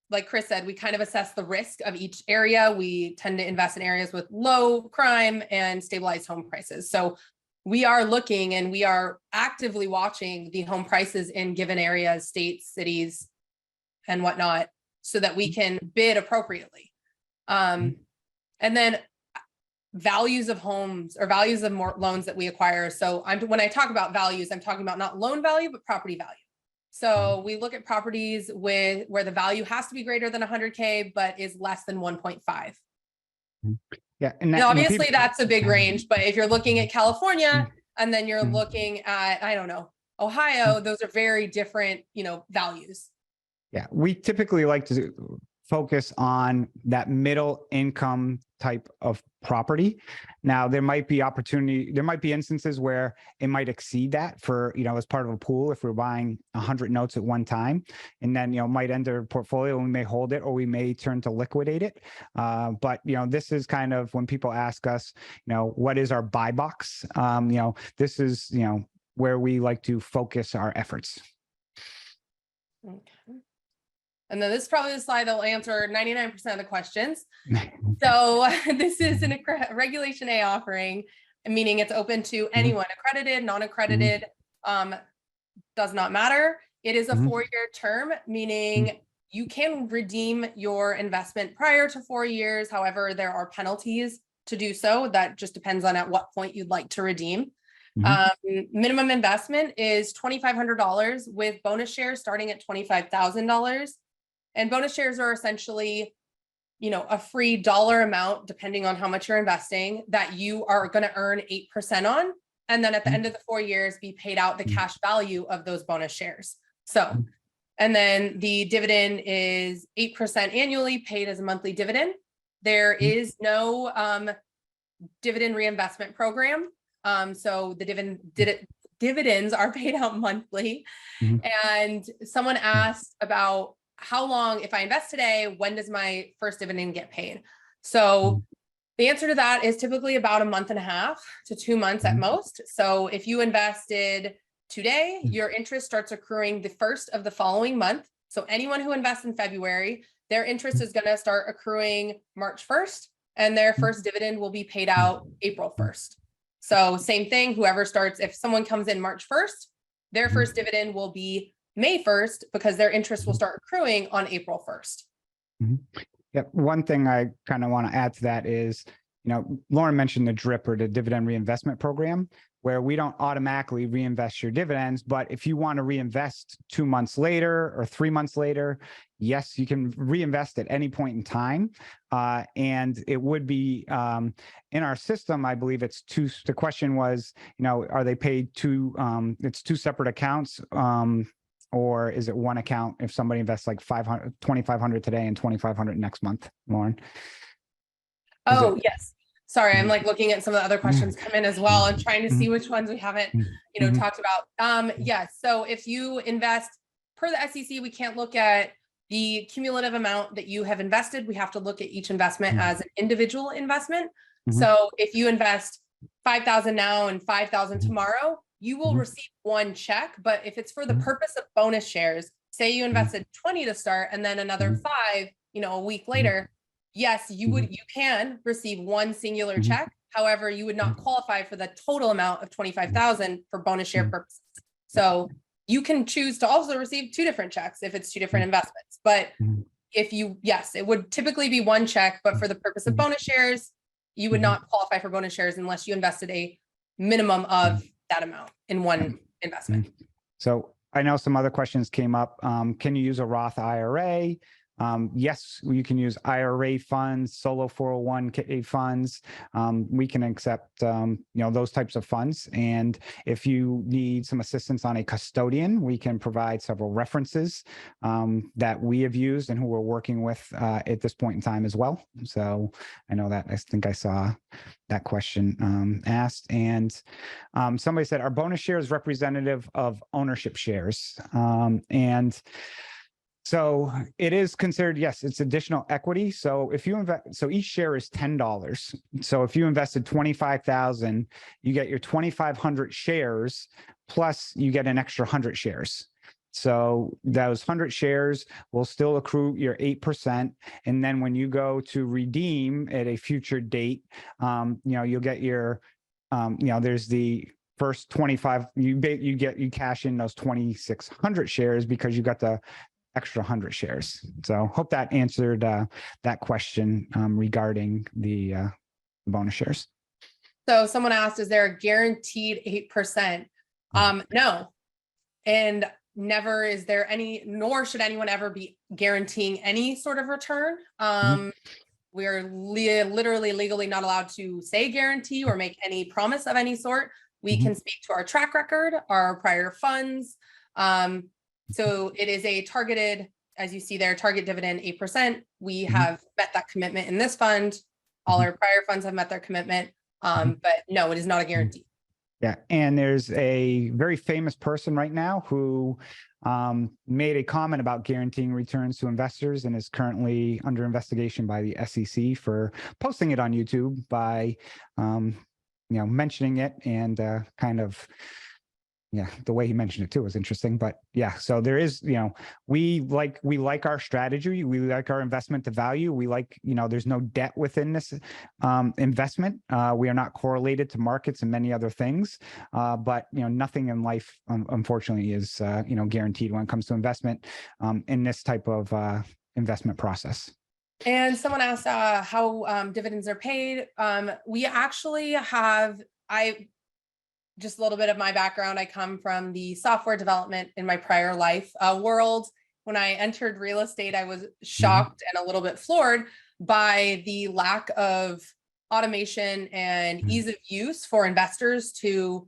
like Chris said, we kind of assess the risk of each area. We tend to invest in areas with low crime and stabilized home prices. So we are looking and we are actively watching the home prices in given areas, states, cities, and whatnot, so that we can bid appropriately. And then values of homes or values of more loans that we acquire. So when I talk about values, I'm talking about not loan value, but property value. So we look at properties where the value has to be greater than 100K, but is less than 1.5. Yeah. And obviously that's a big range, but if you're looking at California and then you're looking at, I don't know, Ohio, those are very different, values. Yeah. We typically like to focus on that middle income type of property. Now, there might be instances where it might exceed that for, as part of a pool, if we're buying 100 notes at one time, and then, might enter a portfolio and we may hold it or we may turn to liquidate it. But, this is kind of when people ask us, what is our buy box? This is, where we like to focus our efforts. Okay. And then this is probably the slide that will answer 99% of the questions. So this is a Regulation A offering, meaning it's open to anyone, accredited, non-accredited, does not matter. It is a 4-year term, meaning you can redeem your investment prior to 4 years. However, there are penalties to do so. That just depends on at what point you'd like to redeem. Minimum investment is $2,500 with bonus shares starting at $25,000. And bonus shares are essentially, a free dollar amount, depending on how much you're investing, that you are going to earn 8% on. And then at the end of the 4 years, be paid out the cash value of those bonus shares. So, and then the dividend is 8% annually paid as a monthly dividend. There is no dividend reinvestment program. So the dividends are paid out monthly. And someone asked about how long, if I invest today, when does my first dividend get paid? So the answer to that is typically about 1.5 to 2 months at most. So if you invested today, your interest starts accruing the first of the following month. So anyone who invests in February, their interest is going to start accruing March 1st, and their first dividend will be paid out April 1st. So same thing, whoever starts, if someone comes in March 1st, their first dividend will be May 1st, because their interest will start accruing on April 1st. Yeah. One thing I kind of want to add to that is, Lauren mentioned the DRIP, or the dividend reinvestment program, where we don't automatically reinvest your dividends. But if you want to reinvest 2 months later or 3 months later, yes, you can reinvest at any point in time. And it would be in our system, I believe it's two. The question was, are they paid it's 2 separate accounts? Or is it one account if somebody invests like $2,500 today and $2,500 next month, Lauren? Yes. Sorry, I'm looking at some of the other questions come in as well and trying to see which ones we haven't, talked about. Yes. So if you invest per the SEC, we can't look at the cumulative amount that you have invested. We have to look at each investment as an individual investment. So if you invest 5,000 now and 5,000 tomorrow, you will receive one check. But if it's for the purpose of bonus shares, say you invested 20 to start and then another 5, a week later, yes, you can receive one singular check. However, you would not qualify for the total amount of 25,000 for bonus share purposes. So you can choose to also receive 2 different checks if it's 2 different investments. But if it would typically be one check, but for the purpose of bonus shares, you would not qualify for bonus shares unless you invested a minimum of that amount in one investment. So I know some other questions came up. Can you use a Roth IRA? Yes, you can use IRA funds, solo 401k funds. We can accept, those types of funds. And if you need some assistance on a custodian, we can provide several references that we have used and who we're working with at this point in time as well. So I know that, I think I saw that question asked. And somebody said, are bonus shares representative of ownership shares? And so it is considered, yes, it's additional equity. So if you invest, so each share is $10. So if you invested 25,000, you get your 2,500 shares, plus you get an extra 100 shares. So those 100 shares will still accrue your 8%. And then when you go to redeem at a future date, you'll get your, there's the first 25, you cash in those 2,600 shares because you got the extra 100 shares. So hope that answered that question regarding the bonus shares. So someone asked, is there a guaranteed 8%? No, and never is there any, nor should anyone ever be guaranteeing any sort of return. We're literally legally not allowed to say guarantee or make any promise of any sort. We can speak to our track record, our prior funds. So it is a targeted, as you see there, target dividend 8%. We have met that commitment in this fund. All our prior funds have met their commitment. But no, it is not a guarantee. Yeah. And there's a very famous person right now who made a comment about guaranteeing returns to investors and is currently under investigation by the SEC for posting it on YouTube by, mentioning it and the way he mentioned it too was interesting. But yeah, so there is, we like our strategy. We like our investment to value. We like, there's no debt within this investment. We are not correlated to markets and many other things. But, nothing in life, unfortunately, is, guaranteed when it comes to investment in this type of investment process. And someone asked how dividends are paid. We actually have, just a little bit of my background. I come from the software development in my prior life world. When I entered real estate, I was shocked and a little bit floored by the lack of automation and ease of use for investors to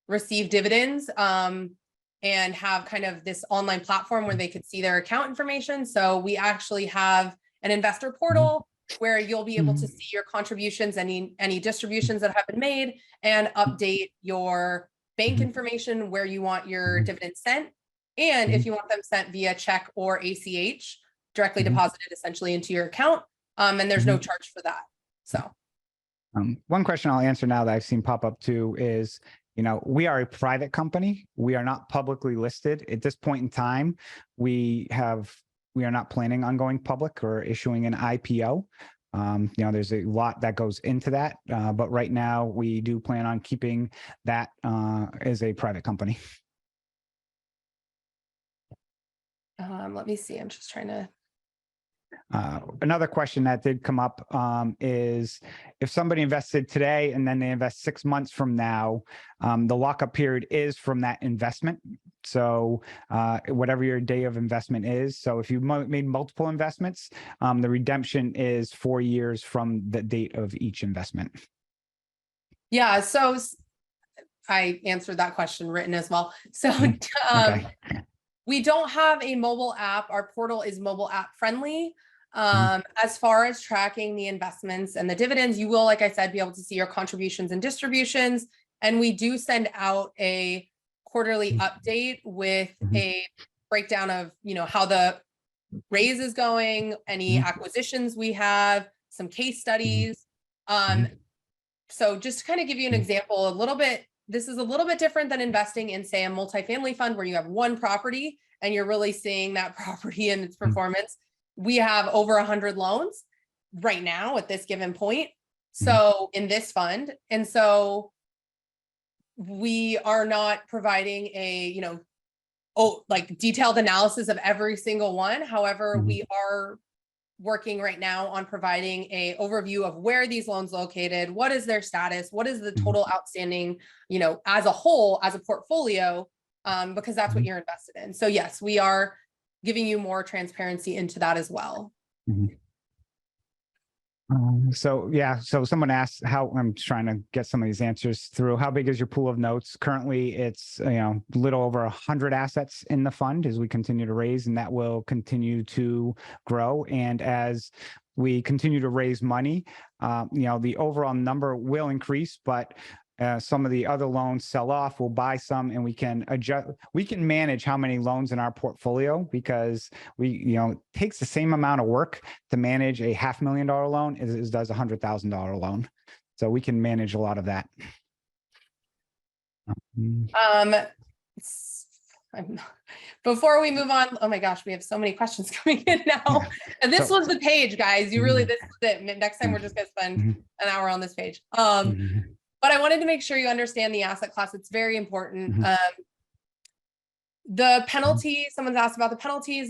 receive dividends and have kind of this online platform where they could see their account information. So we actually have an investor portal where you'll be able to see your contributions, any distributions that have been made, and update your bank information where you want your dividends sent. And if you want them sent via check or ACH, directly deposited essentially into your account. And there's no charge for that. So one question I'll answer now that I've seen pop up too is, we are a private company. We are not publicly listed at this point in time. We are not planning on going public or issuing an IPO. There's a lot that goes into that, but right now we do plan on keeping that as a private company. Let me see. I'm just trying to. Another question that did come up is if somebody invested today and then they invest 6 months from now, the lockup period is from that investment. So whatever your day of investment is. So if you made multiple investments, the redemption is 4 years from the date of each investment. Yeah. So I answered that question written as well. So Okay. We don't have a mobile app. Our portal is mobile app friendly. As far as tracking the investments and the dividends, you will, like I said, be able to see your contributions and distributions. And we do send out a quarterly update with a breakdown of, how the raise is going, any acquisitions we have, some case studies. So just to kind of give you an example, this is a little bit different than investing in, say, a multifamily fund where you have one property and you're really seeing that property and its performance. We have over 100 loans right now at this given point. So in this fund, and so we are not providing a, detailed analysis of every single one. However, we are working right now on providing a overview of where these loans located, what is their status, what is the total outstanding, as a whole, as a portfolio, because that's what you're invested in. So yes, we are giving you more transparency into that as well. Mhm. So someone asked how, I'm trying to get some of these answers through. How big is your pool of notes? Currently, it's a little over 100 assets in the fund as we continue to raise, and that will continue to grow. And as we continue to raise money, the overall number will increase, but some of the other loans sell off, we'll buy some, and we can adjust. We can manage how many loans in our portfolio, because it takes the same amount of work to manage a $500,000 loan as does a $100,000 loan. So we can manage a lot of that. Before we move on, oh my gosh, we have so many questions coming in now. And this was the page, guys. This is it. Next time we're just gonna spend an hour on this page. But I wanted to make sure you understand the asset class. It's very important. The penalty, someone's asked about the penalties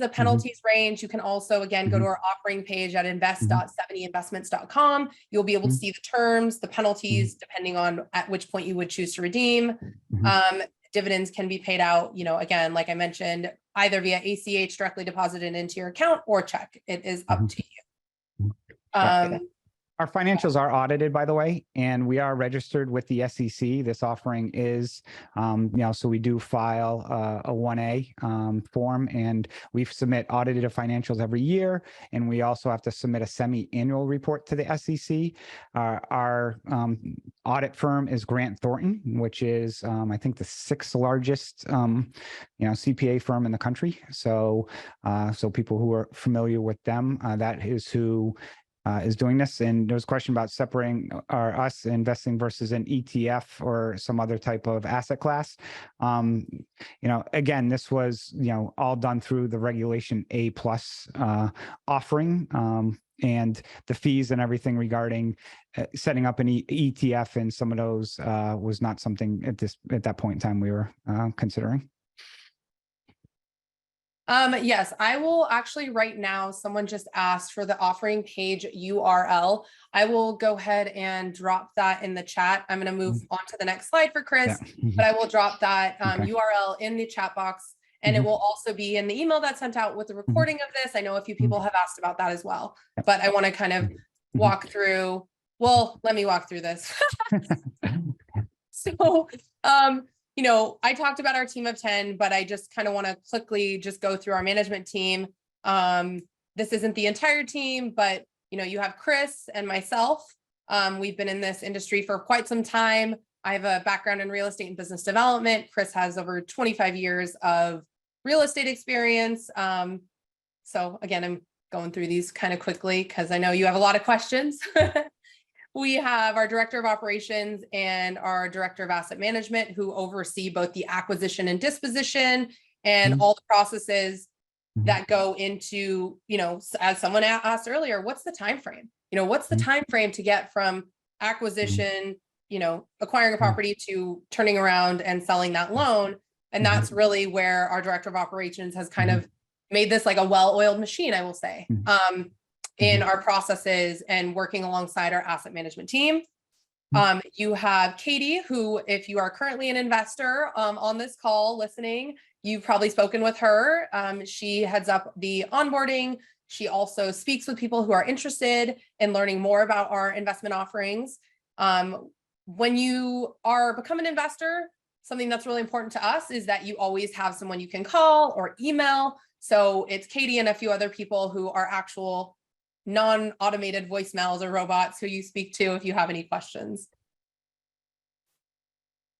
range. You can also, again, go to our offering page at invest.7einvestments.com. You'll be able to see the terms, the penalties, depending on at which point you would choose to redeem. Dividends can be paid out, again, like I mentioned, either via ACH directly deposited into your account or check. It is up to you. Our financials are audited, by the way, and we are registered with the SEC. This offering is, so we do file a 1A form, and we submit audited financials every year. And we also have to submit a semi-annual report to the SEC. Our audit firm is Grant Thornton, which is, I think, the 6th largest, CPA firm in the country. So people who are familiar with them, that is who is doing this. And there was a question about separating us investing versus an ETF or some other type of asset class. Again, this was, all done through the Regulation A+ offering, and the fees and everything regarding setting up an ETF and some of those was not something at that point in time we were considering. Yes, I will actually right now, someone just asked for the offering page URL. I will go ahead and drop that in the chat. I'm going to move on to the next slide for Chris, but I will drop that URL in the chat box, and it will also be in the email that's sent out with the recording of this. I know a few people have asked about that as well, but I want to kind of walk through, let me walk through this. So, I talked about our team of 10, but I just kind of want to quickly just go through our management team. This isn't the entire team, but you have Chris and myself. We've been in this industry for quite some time. I have a background in real estate and business development. Chris has over 25 years of real estate experience. So again, I'm going through these kind of quickly because I know you have a lot of questions. We have our director of operations and our director of asset management who oversee both the acquisition and disposition and all the processes that go into, as someone asked earlier, what's the time frame? What's the time frame to get from acquisition, acquiring a property to turning around and selling that loan? And that's really where our director of operations has kind of made this like a well-oiled machine, I will say. In our processes and working alongside our asset management team. You have Katie, who, if you are currently an investor on this call listening, you've probably spoken with her. She heads up the onboarding. She also speaks with people who are interested in learning more about our investment offerings. When you become an investor, something that's really important to us is that you always have someone you can call or email. So it's Katie and a few other people who are actual non-automated voicemails or robots who you speak to if you have any questions.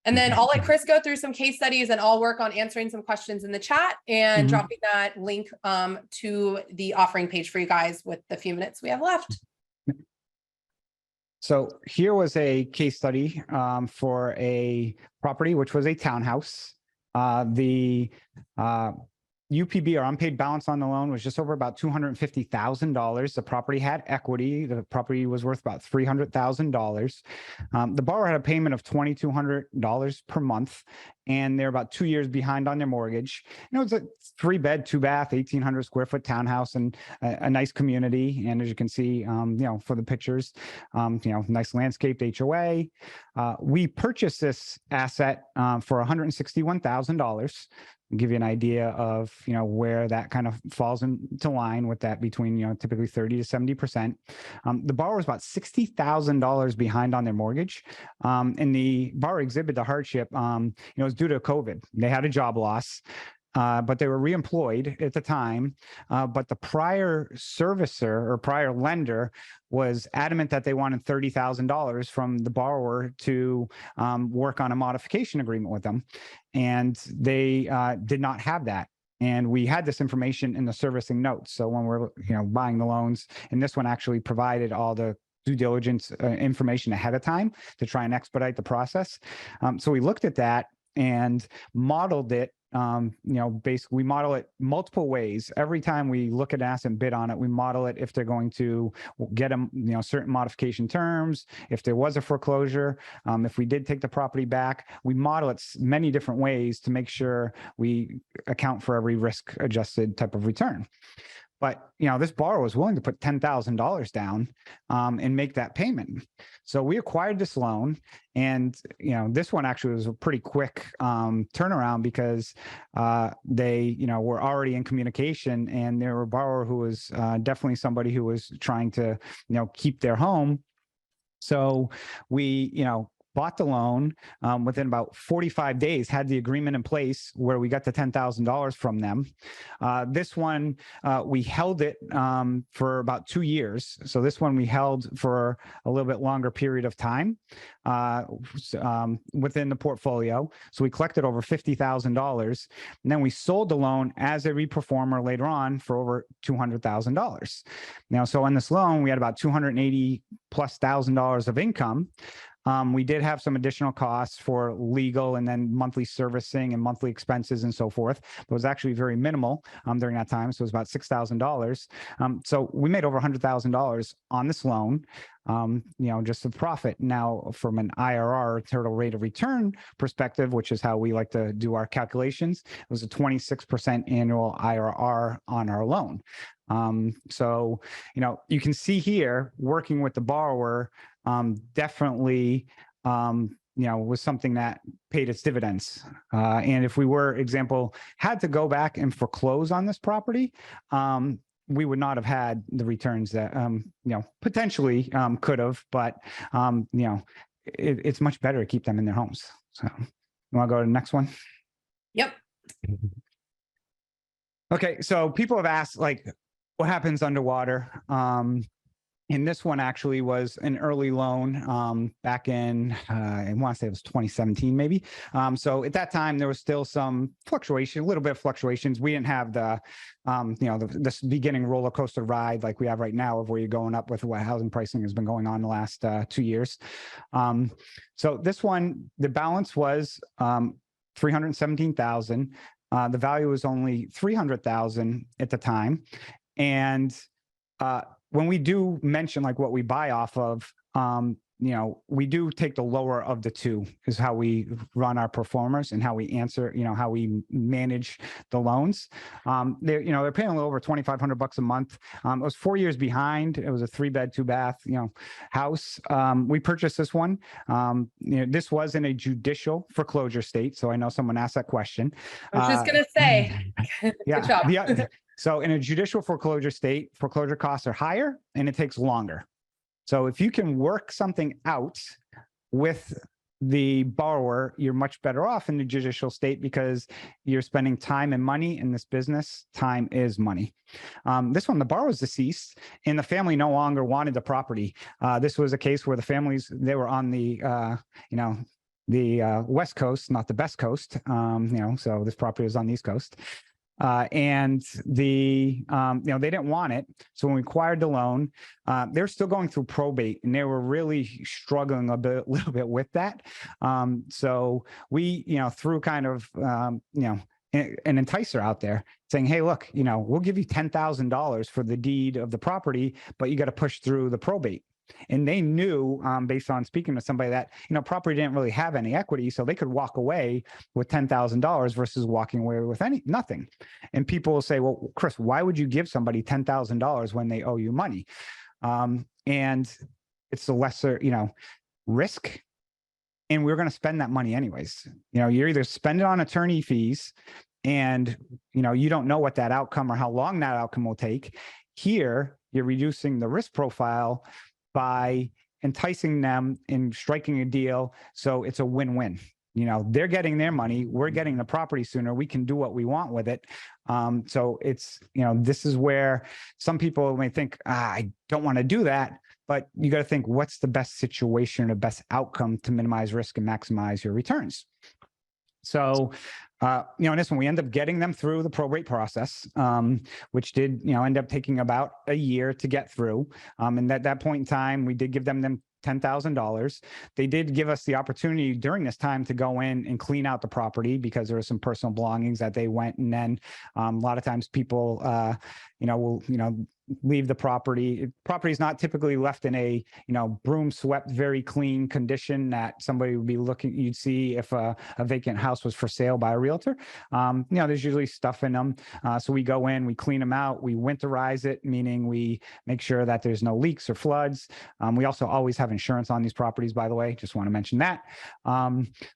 And then I'll let Chris go through some case studies, and I'll work on answering some questions in the chat and dropping that link to the offering page for you guys with the few minutes we have left. So here was a case study for a property, which was a townhouse. The UPB, or unpaid balance on the loan, was just over about $250,000. The property had equity. The property was worth about $300,000. The borrower had a payment of $2,200 per month, and they're about 2 years behind on their mortgage. It's a 3-bed, 2-bath, 1,800 square foot townhouse and a nice community. And as you can see, for the pictures, nice landscaped HOA. We purchased this asset for $161,000. give you an idea of, where that kind of falls into line with that between, typically 30 to 70%. The borrower was about $60,000 behind on their mortgage. And the borrower exhibited the hardship, it was due to COVID. They had a job loss. But they were reemployed at the time. But the prior servicer or prior lender was adamant that they wanted $30,000 from the borrower to work on a modification agreement with them. And they did not have that. And we had this information in the servicing notes. So when we're, buying the loans, and this one actually provided all the due diligence information ahead of time to try and expedite the process. So we looked at that and modeled it. Basically we model it multiple ways. Every time we look at an asset and bid on it, we model it if they're going to get them, certain modification terms, if there was a foreclosure, if we did take the property back, we model it many different ways to make sure we account for every risk adjusted type of return. But, this borrower was willing to put $10,000 down and make that payment. So we acquired this loan. And, this one actually was a pretty quick turnaround because they, were already in communication, and there were a borrower who was definitely somebody who was trying to, keep their home. So we, bought the loan within about 45 days, had the agreement in place where we got the $10,000 from them. This one, we held it for about 2 years. So this one we held for a little bit longer period of time within the portfolio. So we collected over $50,000. And then we sold the loan as a reperformer later on for over $200,000. Now, so on this loan, we had about $280,000+ of income. We did have some additional costs for legal and then monthly servicing and monthly expenses and so forth. But it was actually very minimal during that time. So it was about $6,000. So we made over $100,000 on this loan, just a profit. Now, from an IRR, total rate of return perspective, which is how we like to do our calculations, it was a 26% annual IRR on our loan. So, you can see here, working with the borrower definitely, was something that paid its dividends. And if we were, had to go back and foreclose on this property, we would not have had the returns that, potentially could have, but, it's much better to keep them in their homes. So you want to go to the next one? Yep. Okay. So people have asked, what happens underwater? And this one actually was an early loan back in, I want to say it was 2017, maybe. So at that time, there was still some fluctuation, a little bit of fluctuations. We didn't have the, this beginning roller coaster ride like we have right now, of where you're going up with what housing pricing has been going on the last 2 years. So this one, the balance was $317,000. The value was only $300,000 at the time. And when we do mention what we buy off of, we do take the lower of the two, is how we run our performers and how we answer, how we manage the loans. They're paying a little over $2,500 a month. It was 4 years behind. It was a 3-bed, 2-bath, house. We purchased this one. This was in a judicial foreclosure state. So I know someone asked that question. I was just going to say, yeah. good job. So in a judicial foreclosure state, foreclosure costs are higher and it takes longer. So if you can work something out with the borrower, you're much better off in the judicial state, because you're spending time and money in this business. Time is money. This one, the borrower was deceased and the family no longer wanted the property. This was a case where the families, they were on the, the West Coast, not the best coast. So this property was on the East Coast. And the, they didn't want it. So when we acquired the loan, they're still going through probate, and they were really struggling a little bit with that. So we, threw kind of, an enticer out there saying, hey, look, we'll give you $10,000 for the deed of the property, but you got to push through the probate. And they knew, based on speaking to somebody, that, property didn't really have any equity, so they could walk away with $10,000 versus walking away with nothing. And people will say, well, Chris, why would you give somebody $10,000 when they owe you money? And it's the lesser, risk. And we're going to spend that money anyways. You're either spend it on attorney fees, and you don't know what that outcome or how long that outcome will take. Here, you're reducing the risk profile by enticing them in striking a deal. So it's a win-win. They're getting their money. We're getting the property sooner. We can do what we want with it. So it's, this is where some people may think, I don't want to do that. But you got to think, what's the best situation or best outcome to minimize risk and maximize your returns? So, in this one, we end up getting them through the probate process, which did, end up taking about a year to get through. And at that point in time, we did give them $10,000. They did give us the opportunity during this time to go in and clean out the property because there were some personal belongings that they went. And then a lot of times people, will, leave the property. Property is not typically left in a, broom swept, very clean condition that somebody would be looking, you'd see if a vacant house was for sale by a realtor. There's usually stuff in them. So we go in, we clean them out, we winterize it, meaning we make sure that there's no leaks or floods. We also always have insurance on these properties, by the way, just want to mention that.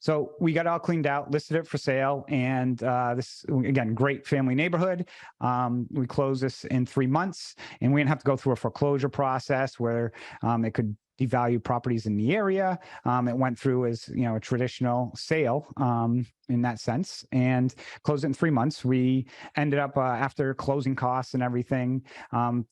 So we got it all cleaned out, listed it for sale. And this, again, great family neighborhood. We closed this in 3 months. And we didn't have to go through a foreclosure process where it could devalue properties in the area. It went through as, a traditional sale in that sense, and closed it in 3 months. We ended up after closing costs and everything,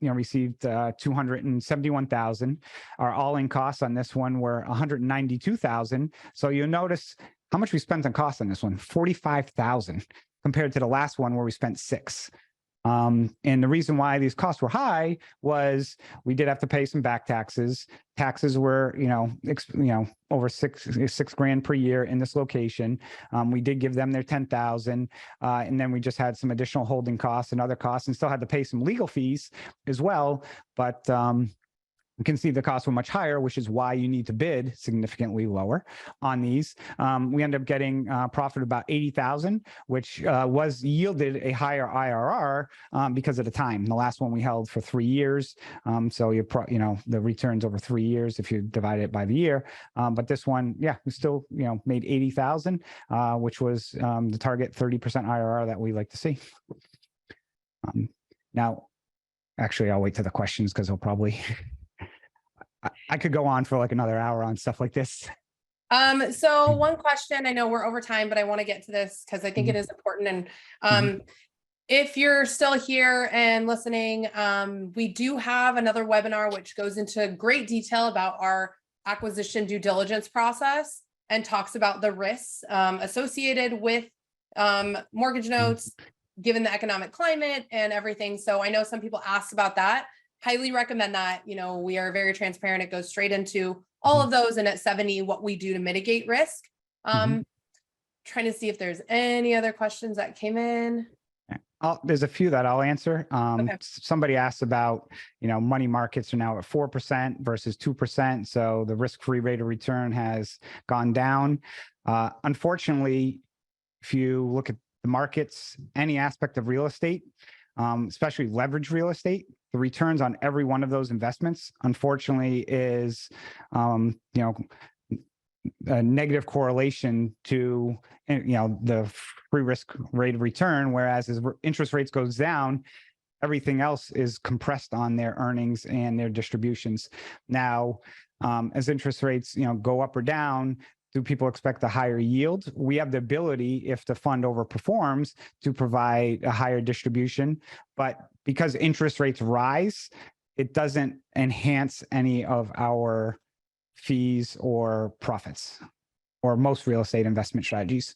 received $271,000. Our all-in costs on this one were $192,000. So you'll notice how much we spent on costs on this one, $45,000 compared to the last one where we spent $6,000. And the reason why these costs were high was we did have to pay some back taxes. Taxes were, over six grand per year in this location. We did give them their $10,000, and then we just had some additional holding costs and other costs, and still had to pay some legal fees as well. But you can see the costs were much higher, which is why you need to bid significantly lower on these. We ended up getting profit about $80,000, which was yielded a higher IRR because of the time. The last one we held for 3 years, so the returns over 3 years if you divide it by the year. But this one, we still made $80,000, which was the target 30% IRR that we like to see. Now, actually, I'll wait to the questions because they'll probably. I could go on for like another hour on stuff like this. So one question, I know we're over time, but I want to get to this because I think it is important. And if you're still here and listening, we do have another webinar which goes into great detail about our acquisition due diligence process and talks about the risks associated with mortgage notes, given the economic climate and everything. So I know some people asked about that. Highly recommend that. We are very transparent. It goes straight into all of those, and at 7e, what we do to mitigate risk. Trying to see if there's any other questions that came in. There's a few that I'll answer. Okay. Somebody asked about, money markets are now at 4% versus 2%. So the risk-free rate of return has gone down. Unfortunately, if you look at the markets, any aspect of real estate, especially leverage real estate, the returns on every one of those investments, unfortunately, is, a negative correlation to, the free risk rate of return. Whereas as interest rates goes down, everything else is compressed on their earnings and their distributions. Now, as interest rates, go up or down, do people expect a higher yield? We have the ability, if the fund overperforms, to provide a higher distribution. But because interest rates rise, it doesn't enhance any of our fees or profits, or most real estate investment strategies.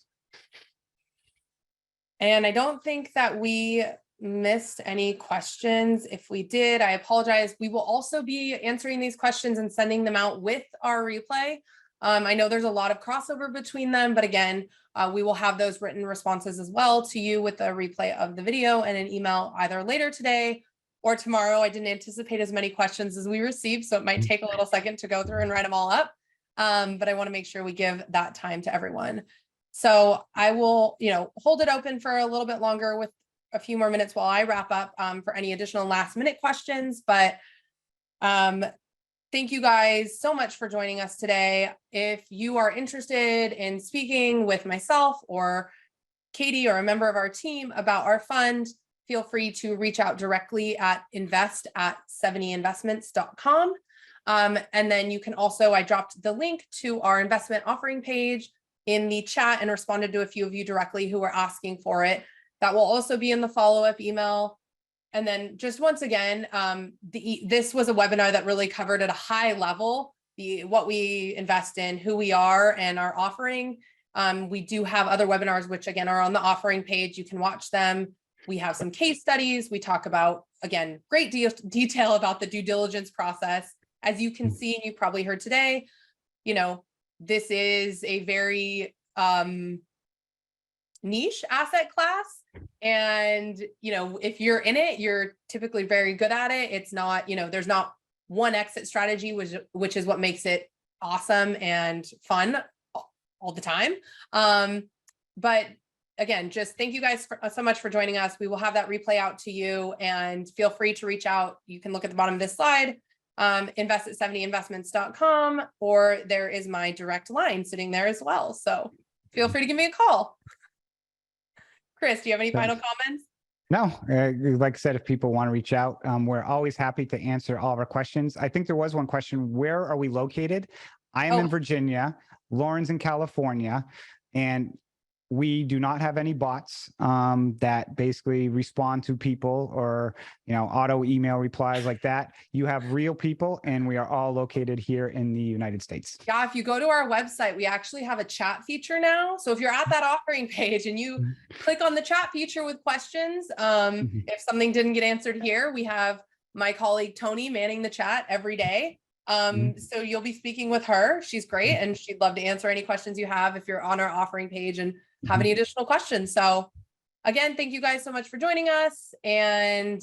And I don't think that we missed any questions. If we did, I apologize. We will also be answering these questions and sending them out with our replay. I know there's a lot of crossover between them, but again, we will have those written responses as well to you with a replay of the video and an email either later today or tomorrow. I didn't anticipate as many questions as we received, so it might take a little second to go through and write them all up. But I want to make sure we give that time to everyone. So I will, hold it open for a little bit longer with a few more minutes while I wrap up for any additional last minute questions. But thank you guys so much for joining us today. If you are interested in speaking with myself or Katie or a member of our team about our fund, feel free to reach out directly at invest@7einvestments.com. And then you can also, I dropped the link to our investment offering page in the chat and responded to a few of you directly who were asking for it. That will also be in the follow-up email. And then just once again, this was a webinar that really covered at a high level what we invest in, who we are, and our offering. We do have other webinars, which again are on the offering page. You can watch them. We have some case studies. We talk about, again, great detail about the due diligence process. As you can see, and you probably heard today, you know, this is a very niche asset class. And, you know, if you're in it, you're typically very good at it. It's not, you know, there's not one exit strategy, which is what makes it awesome and fun all the time. But again, just thank you guys so much for joining us. We will have that replay out to you, and feel free to reach out. You can look at the bottom of this slide, invest@7einvestments.com, or there is my direct line sitting there as well. So feel free to give me a call. Chris, do you have any final comments? No, like I said, if people want to reach out, we're always happy to answer all of our questions. I think there was one question: where are we located? I am in Virginia, Lauren's in California, and we do not have any bots that basically respond to people or, you know, auto email replies like that. You have real people, and we are all located here in the United States. Yeah, if you go to our website, we actually have a chat feature now. So if you're at that offering page and you click on the chat feature with questions, if something didn't get answered here, we have my colleague Tony manning the chat every day. So you'll be speaking with her. She's great, and she'd love to answer any questions you have if you're on our offering page and have any additional questions. So again, thank you guys so much for joining us. And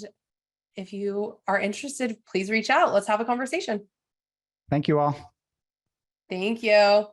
if you are interested, please reach out. Let's have a conversation. Thank you all. Thank you.